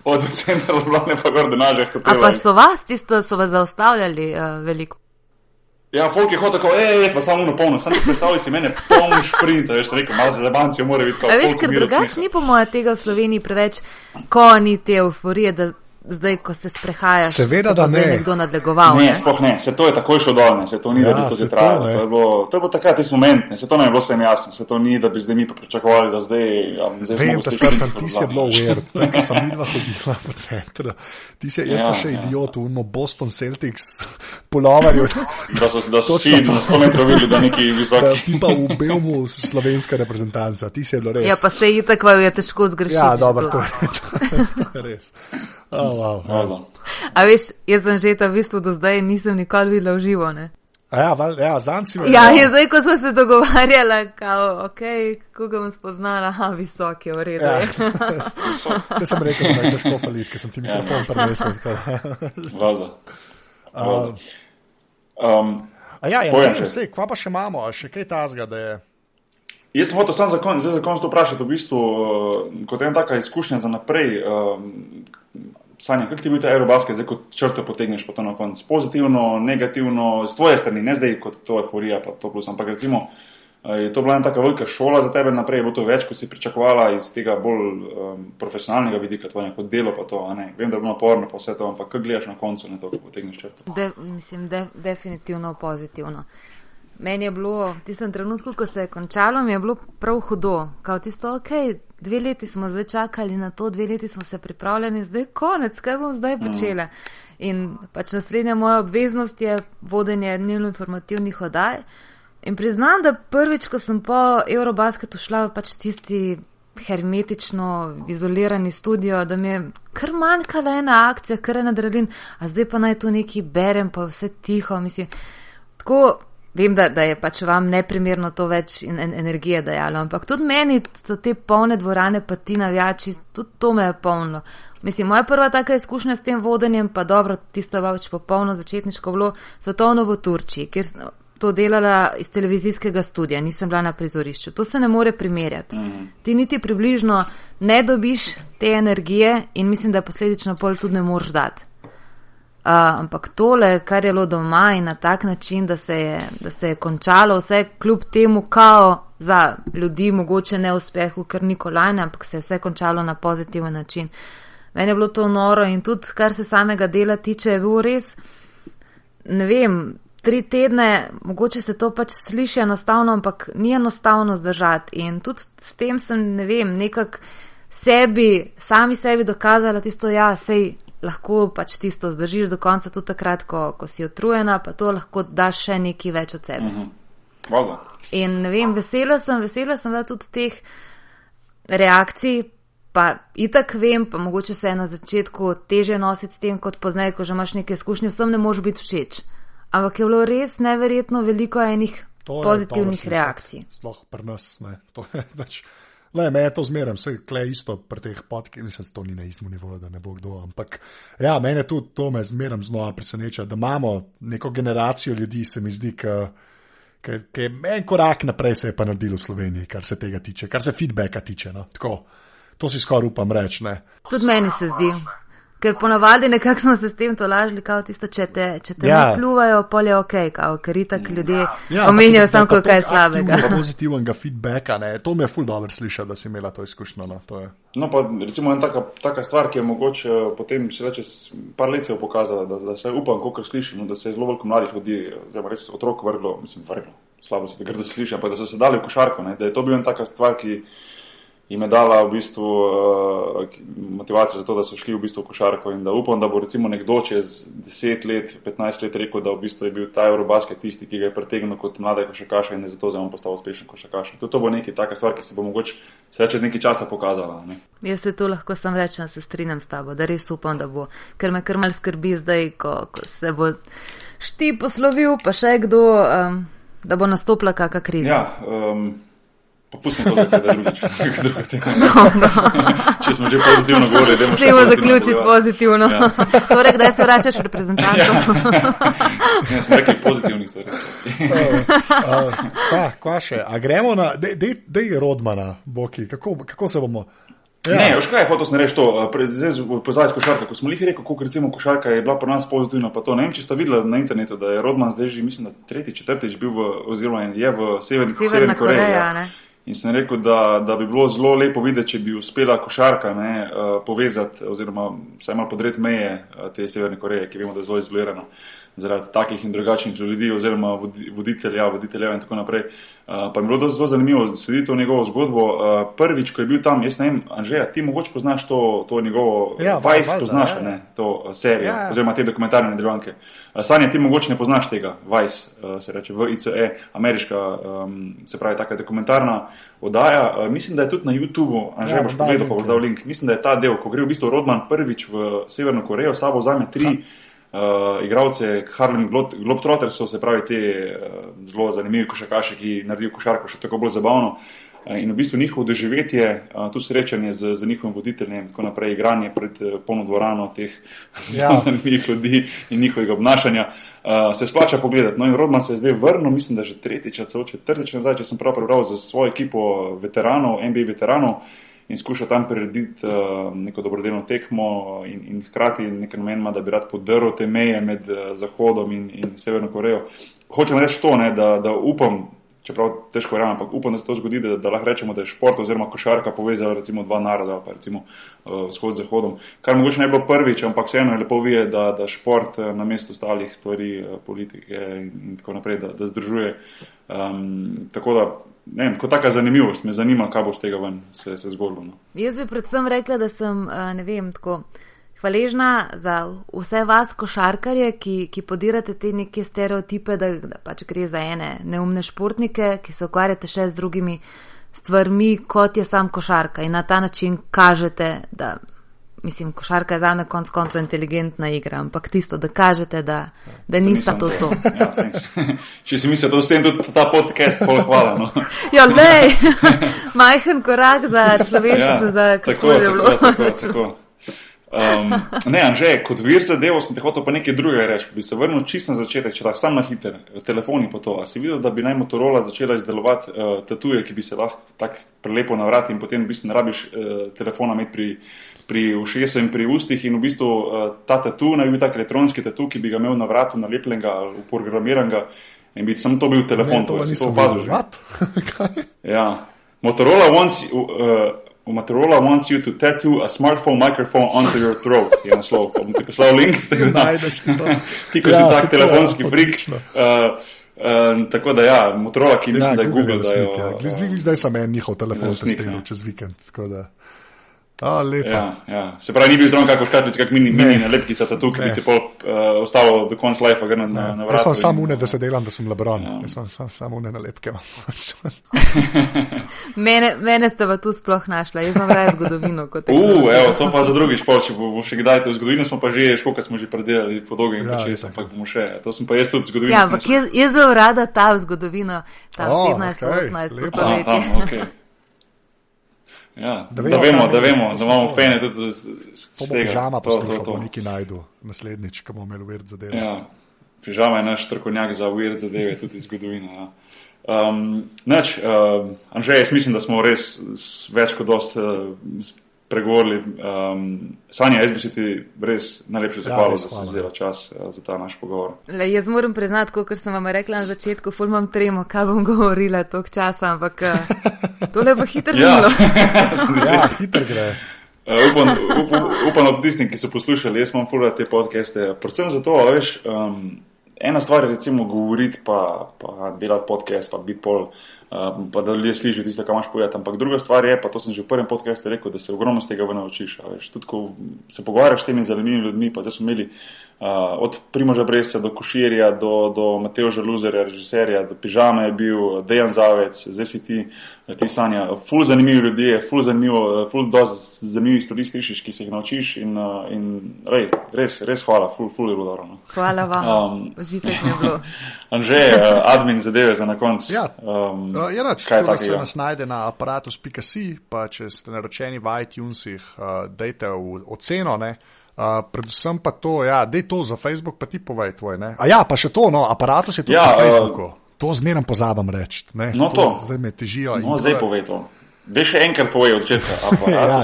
A: od centra Ljubljane pa gor do našega hotela.
C: A pa so vas tisto, so vas zaustavljali veliko?
A: Ja, folk je hotel tako, jaz pa samo napolnil, sam ti predstavljaj si mene poln šprint, veš, rekel, malo za zabancijo mora biti.
C: A veš, ker drugač ni po moje tega v Sloveniji preveč, ko ni te euforije, da zdaj, ko se sprehajaš,
B: seveda, da ne.
C: Nekdo nadlegoval.
A: Ne, sploh ne, se to je takoj šlo dol, se to ni, da bi to zdaj trajalo. To je bilo takrat tis moment, se to ne je bilo vsem jasno, se to ni, da bi zdaj mi pa pričakovali, da zdaj
B: vem, da starcem, ti si je bilo weird, tako sem midva hodila po centru, ti si, jaz pa še idiot, uno Boston Celtics pulovarju.
A: Da so vsi na 100 metrov videli, da neki visoki.
B: Ti pa v Belmu slovenska reprezentanca, ti si je bilo res.
C: Ja, pa se je tako je težko zgrešiti.
B: Ja, dobro, to je res. Wow.
C: A veš, jaz sem že v bistvu do zdaj nisem nikoli videla v živo, ne?
B: Zanci me.
C: Ja, zdaj, ko smo se dogovarjala, kao, kako ga bom spoznala, visok je, v redu.
B: Te sem rekel, da je težko faliti, ker sem ti mikrofon prinesel.
A: Vlada.
B: Kva pa še imamo, a še kaj tazga, da je...
A: Jaz sem hotel sam za konec to vprašati, v bistvu, kot ena taka izkušnja za naprej, Sanja, kako ti je bil ta Eurobasket, zdaj kot črto potegneš pa to na konec? Pozitivno, negativno, z tvoje strani, ne zdaj kot to euforija pa to plus, ampak recimo, je to bila ena taka velika šola za tebe naprej, je bilo to več, kot si pričakovala iz tega bolj profesionalnega vidika tvojega, kot delo pa to, a ne? Vem, da je bilo naporno pa vse to, ampak kako gledaš na koncu, ne to, ko potegneš črto?
C: Mislim, definitivno pozitivno. Meni je bilo v tistem trenutku, ko se je končalo, mi je bilo prav hudo. Kao tisto, ok, 2 leti smo zdaj čakali na to, 2 leti smo se pripravljali, zdaj konec, kaj bom zdaj počela. In pač naslednja moja obveznost je vodenje dnevno-informativnih oddaj. In priznam, da prvič, ko sem po Eurobasketu šla pač tisti hermetično izolirani studio, da mi je kar manjkala ena akcija, kar en adrenalin, a zdaj pa naj tu nekaj berem, pa vse tiho, mislim. Tako, vem, da je pač vam neprimerno to več energije dajalo, ampak tudi meni so te polne dvorane, pa ti navijači, tudi to me je polno. Mislim, moja prva taka izkušnja s tem vodenjem, pa dobro, tisto pač popolno začetniško bilo svetovno v Turčiji, kjer to delala iz televizijskega studia, nisem bila na prizorišču. To se ne more primerjati. Ti niti približno ne dobiš te energije in mislim, da posledično pol tudi ne moreš dati. Ampak tole, kar je bilo doma in na tak način, da se je končalo vse kljub temu kao za ljudi, mogoče neuspehu, ker ni kolajne, ampak se je vse končalo na pozitiven način. Meni je bilo to noro in tudi, kar se samega dela tiče, je bil res, ne vem, 3 tedne, mogoče se to pač sliši enostavno, ampak ni enostavno zdržati. In tudi s tem sem, ne vem, nekako sami sebi dokazala tisto, ja, sej lahko pač tisto zdržiš do konca, tudi takrat, ko si utrujena, pa to lahko daš še nekaj več od sebe.
A: Hvala.
C: In ne vem, vesela sem da tudi teh reakcij, pa itak vem, pa mogoče se je na začetku težje nositi s tem, kot pozneje, ko že imaš neke izkušnje, vsem ne može biti všeč. Ampak je bilo res neverjetno veliko enih pozitivnih reakcij.
B: Sploh pri nas, ne. To je pač, me je to zmeraj, vse kle isto pri teh podkih, mislim, to ni na istem nivoju, da ne bo kdo, ampak ja, mene tudi to me zmeraj znova preseneča, da imamo neko generacijo ljudi, se mi zdi, ki je en korak naprej se je pa naredilo v Sloveniji, kar se tega tiče, kar se feedbacka tiče, no, tako, to si skoraj upam reči, ne.
C: Tudi meni se zdi. Ker ponavadi nekako smo se s tem tolažili, kao tisto, če te ne pljuvajo, pol je okej, kao, ker itak ljudje omenjajo samo kaj slabega.
B: Pa pozitivnega feedbacka, ne, to mi je ful dobro slišati, da si imela to izkušnjo, no, to je.
A: No, pa recimo ena taka stvar, ki je mogoče potem še čez par let se je pokazala, da se upam, kolikor slišim, da se je zelo veliko mladih ljudi, zdaj res otrok vrglo, slabo se grdo sliši, ampak da so se dali v košarko, ne, da je to bila ena taka stvar, ki jim je dala v bistvu motivacijo za to, da so šli v bistvu v košarko in da upam, da bo recimo nekdo čez 10 let, 15 let rekel, da v bistvu je bil ta Eurobasket tisti, ki ga je pretegnil kot mlada košarkaša in je zato zdaj on postal uspešen košarkaš. To bo nekaj taka stvar, ki se bo mogoče se čez nekaj časa pokazala. Ne?
C: Jaz se to lahko sam rečem, se strinjam s tabo, da res upam, da bo, ker me kar mal skrbi zdaj, ko se bo Šti poslovil, pa še kdo, da bo nastopila kakšna kriza.
A: Ja, pa pustimo to za drugo tega. Če smo že pozitivno govorili, idemo še
C: pozitivno zaključiti pozitivno. Ja. Torej, kdaj se vračaš v reprezentantov?
A: Ja, smo rekli pozitivnih stvari.
B: Kva še? A gremo na, dej Rodmana, Boki, kako se bomo...
A: Ja. Ne, veš kaj, hotel sem reči to, zdaj pozvati košarka, ko smo lih rekel, koliko recimo košarka je bila pri nas pozitivna, pa to ne vem, če sta videla na internetu, da je Rodman zdaj že, mislim, da 3., 4. bil oziroma je v Severni Koreji. Ja. In sem rekel, da bi bilo zelo lepo videti, če bi uspela košarka povezati oziroma vsaj malo podreti meje te Severne Koreje, ki vemo, da je zelo izolirana zaradi takih in drugačnih ljudi oziroma voditeljev in tako naprej. Pa mi je bilo zelo zanimivo slediti to njegovo zgodbo. Prvič, ko je bil tam, jaz ne vem, Anžeja, ti mogoče poznaš to njegovo Vice, poznaš, ne, to serijo, oziroma te dokumentarne nadaljevanke. Sanja, ti mogoče ne poznaš tega, Vice, se reče, VICE, ameriška, se pravi, taka dokumentarna oddaja. Mislim, da je tudi na YouTubeu, Anžeja, boš pogledal, pa boš dal link. Mislim, da je ta del, ko gre v bistvu Rodman prvič v Severno Korejo, sabo vzame 3 igralce Harlem Globetrottersov, se pravi te zelo zanimivi košarkaši, ki naredijo košarko še tako bolj zabavno. In v bistvu njihovo doživetje, tu srečanje z njihovim voditeljem in tako naprej, igranje pred polno dvorano teh zanimivih ljudi in njihovega obnašanja, se splača pogledati. No in Rodman se je zdaj vrnil, mislim, da že 3. celo 4. nazaj, če sem prav prebral, za svojo ekipo veteranov, NBA veteranov, in skuša tam prirediti neko dobrodelno tekmo in hkrati nekaj namen ima, da bi rad podrl te meje med Zahodom in Severno Korejo. Hočem reči to, ne, da upam, čeprav težko verjamem, ampak upam, da se to zgodi, da lahko rečemo, da je šport oziroma košarka povezala recimo dva naroda, pa recimo vzhod z zahodom. Kar mogoče ne bilo prvič, ampak vseeno je lepo videti, da šport namesto ostalih stvari, politike in tako naprej, da združuje. Tako da, ne vem, kot taka zanimivost, me zanima, kaj bo z tega ven se zgodilo. No.
C: Jaz bi predvsem rekla, da sem, ne vem, tako hvaležna za vse vas košarkarje, ki podirate te neke stereotipe, da pač gre za ene neumne športnike, ki se ukvarjate še z drugimi stvarmi, kot je sam košarka in na ta način kažete, da, mislim, košarka je zame konec koncev inteligentna igra, ampak tisto, da kažete, da nista to.
A: Ja, če si misliš, da s tem tudi ta podcast, hvala. No.
C: Ja, lej, majhen korak za človeštvo, za kako je bilo.
A: Tako. Ne, Anže, kot vir zadevo sem te hotel pa nekaj drugega reči, bi se vrnil čisto na začetek, če lahko sam na hiter, telefoni pa to. A si videl, da bi naj Motorola začela izdelovati tatuje, ki bi se lahko tako prelepo navrati in potem v bistvu ne rabiš telefona imeti pri ušesu in pri ustih in v bistvu ta tatu naj bi bil tak elektronski tatu, ki bi ga imel na vratu naleplenega, uprogramiranega in bi samo to bil telefon.
B: Ne, to nisem videl.
A: Ja, Motorola wants you to tattoo a smartphone microphone onto your throat. Je naslov. Bom ti poslal link.
B: Najdeš ti to.
A: Ti, ko si tak telefonski frik. Tako da ja, Motorola, ki mislim, da je Google.
B: Zdaj sem en njihov telefon testiral čez vikend. Tako da.
A: Ja. Se pravi, ni bil zraven kako škatlic, kak mini nalepkica tatu, ki bi ti pol ostalo do konca life-a grnati na vratu.
B: Jaz sem sam une, da se delam, da sem Lebron. Jaz sem sam une nalepke.
C: Mene ste pa tu sploh našla, jaz sem raje zgodovino.
A: Evo, to pa za drugi šport, če bomo še kdaj, v zgodovino smo pa že, škoka smo že predelali po dolgem in počes, ampak bomo še, to sem pa jaz tudi zgodovino.
C: Ja, ampak jaz zelo rada ta zgodovino, ta 15-18 stoletje.
A: Ja, da vemo, da imamo fene tudi z
B: tega. To bo pižama poslušal, bo neki najdu naslednjič, ko bomo imeli weird zadeve.
A: Ja, pižama je naš strokovnjak za weird zadeve, tudi zgodovina. Ja. Anže, jaz mislim, da smo res več kot dost pregovorili. Sanja, jaz bi se ti res najlepše zahvalil, da si vzela čas za ta naš pogovor.
C: Jaz moram priznati, kot sem vam rekla na začetku, ful imam tremo, kaj bom govorila toliko časa, ampak tole bo hitro bilo.
B: Ja, hitro gre.
A: Upam od tistim, ki so poslušali, jaz imam ful te podcaste, predvsem zato, veš, ena stvar je recimo govoriti, pa delati podcast, pa biti pol, pa da ljudje slišijo tisto, kar imaš povedati, ampak druga stvar je, pa to sem že v prvem podcastu rekel, da se ogromno z tega naučiš, veš, tudi ko se pogovarjaš s temi zanimivimi ljudmi, pa zdaj smo imeli od Primoža Bresja do Koširja, do Matevža Luzerja, režiserja, do Pižame je bil, Dejan Zavec, zdaj si ti Sanja, ful zanimivi ljudje, ful dosti zanimivih stvari slišiš, ki se jih naučiš in res hvala, ful je bilo dobro. No.
C: Hvala vam, užitek mi je bilo.
A: Anže, admin zadeve za na konc.
B: Ja, tako da se nas najde na aparatus.si, pa če ste naročeni v iTunesih, dejte v oceno, ne. Predvsem pa to, dej to za Facebook, pa ti povej tvoj, ne. Pa še to, no, aparatus je tudi na Facebooku. To zmeram pozabam reči.
A: No to.
B: Zdaj me težijo.
A: No, zdaj povej to. Dej še enkrat povej od začetka.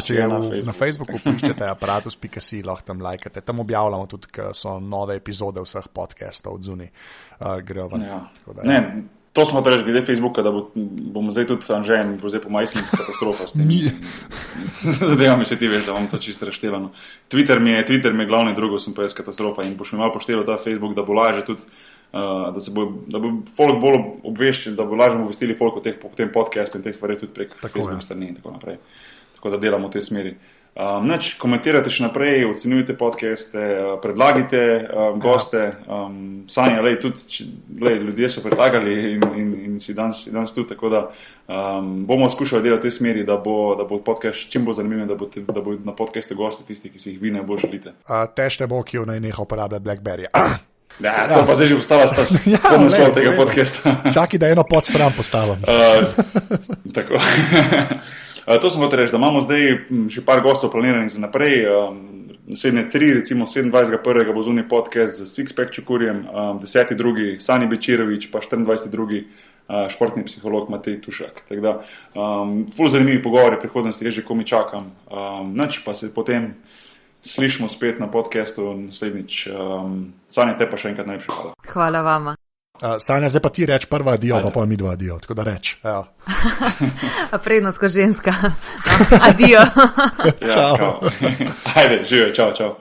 B: Če je na Facebooku pišete aparatus.si, lahko tam lajkate. Tam objavljamo tudi, ker so nove epizode vseh podcastov od zunaj. Grejo ven.
A: Ne, to smo reči glede Facebooka, da bomo zdaj tudi Anžen, bo zdaj po majsnih katastrofa. Zadeva mi se ti veš, da bom to čisto reštevano. Twitter mi je glavni, drugo sem pa jaz katastrofa in boš mi malo poštevil ta Facebook, da bo laže tudi da bo folk bolj obveščen, da bo lažje obvestili folk o tem podcastu in teh stvari tudi prek Facebook strani in tako naprej. Tako da delamo v tej smeri. Komentirajte še naprej, ocenjujte podcaste, predlagite goste. Sanja, ljudje so predlagali in si danes tudi, tako da bomo skušali delati v tej smeri, da bo podcast čim bolj zanimiv, da bo na podcastu gosti tisti, ki si jih vi najbolj želite.
B: Težte bo, ki jo naj neha uporabljati Blackberry.
A: To pa zdaj že ostala naslov tega podcasta.
B: Čakaj, da eno podstran postavim.
A: Tako. To sem hotel reči, da imamo zdaj še par gostov planiranih za naprej. Naslednje 3, recimo 27.1. bo zunaj podcast z Sixpack Čukurjem, 10.2. Sani Bečirović, pa 24.2. Športni psiholog Matej Tušak. Tako da, ful zanimivi pogovori prihodnosti, jaz že komi čakam. Pa se potem slišimo spet na podcastu naslednjič. Sanja, te pa še enkrat najlepše hvala.
C: Hvala vama.
B: Sanja, zdaj pa ti reč prva adijo, pa pol mi dva adijo, tako da reč.
C: Prednost kot ženska. Adijo.
A: Ajde, žive, čau.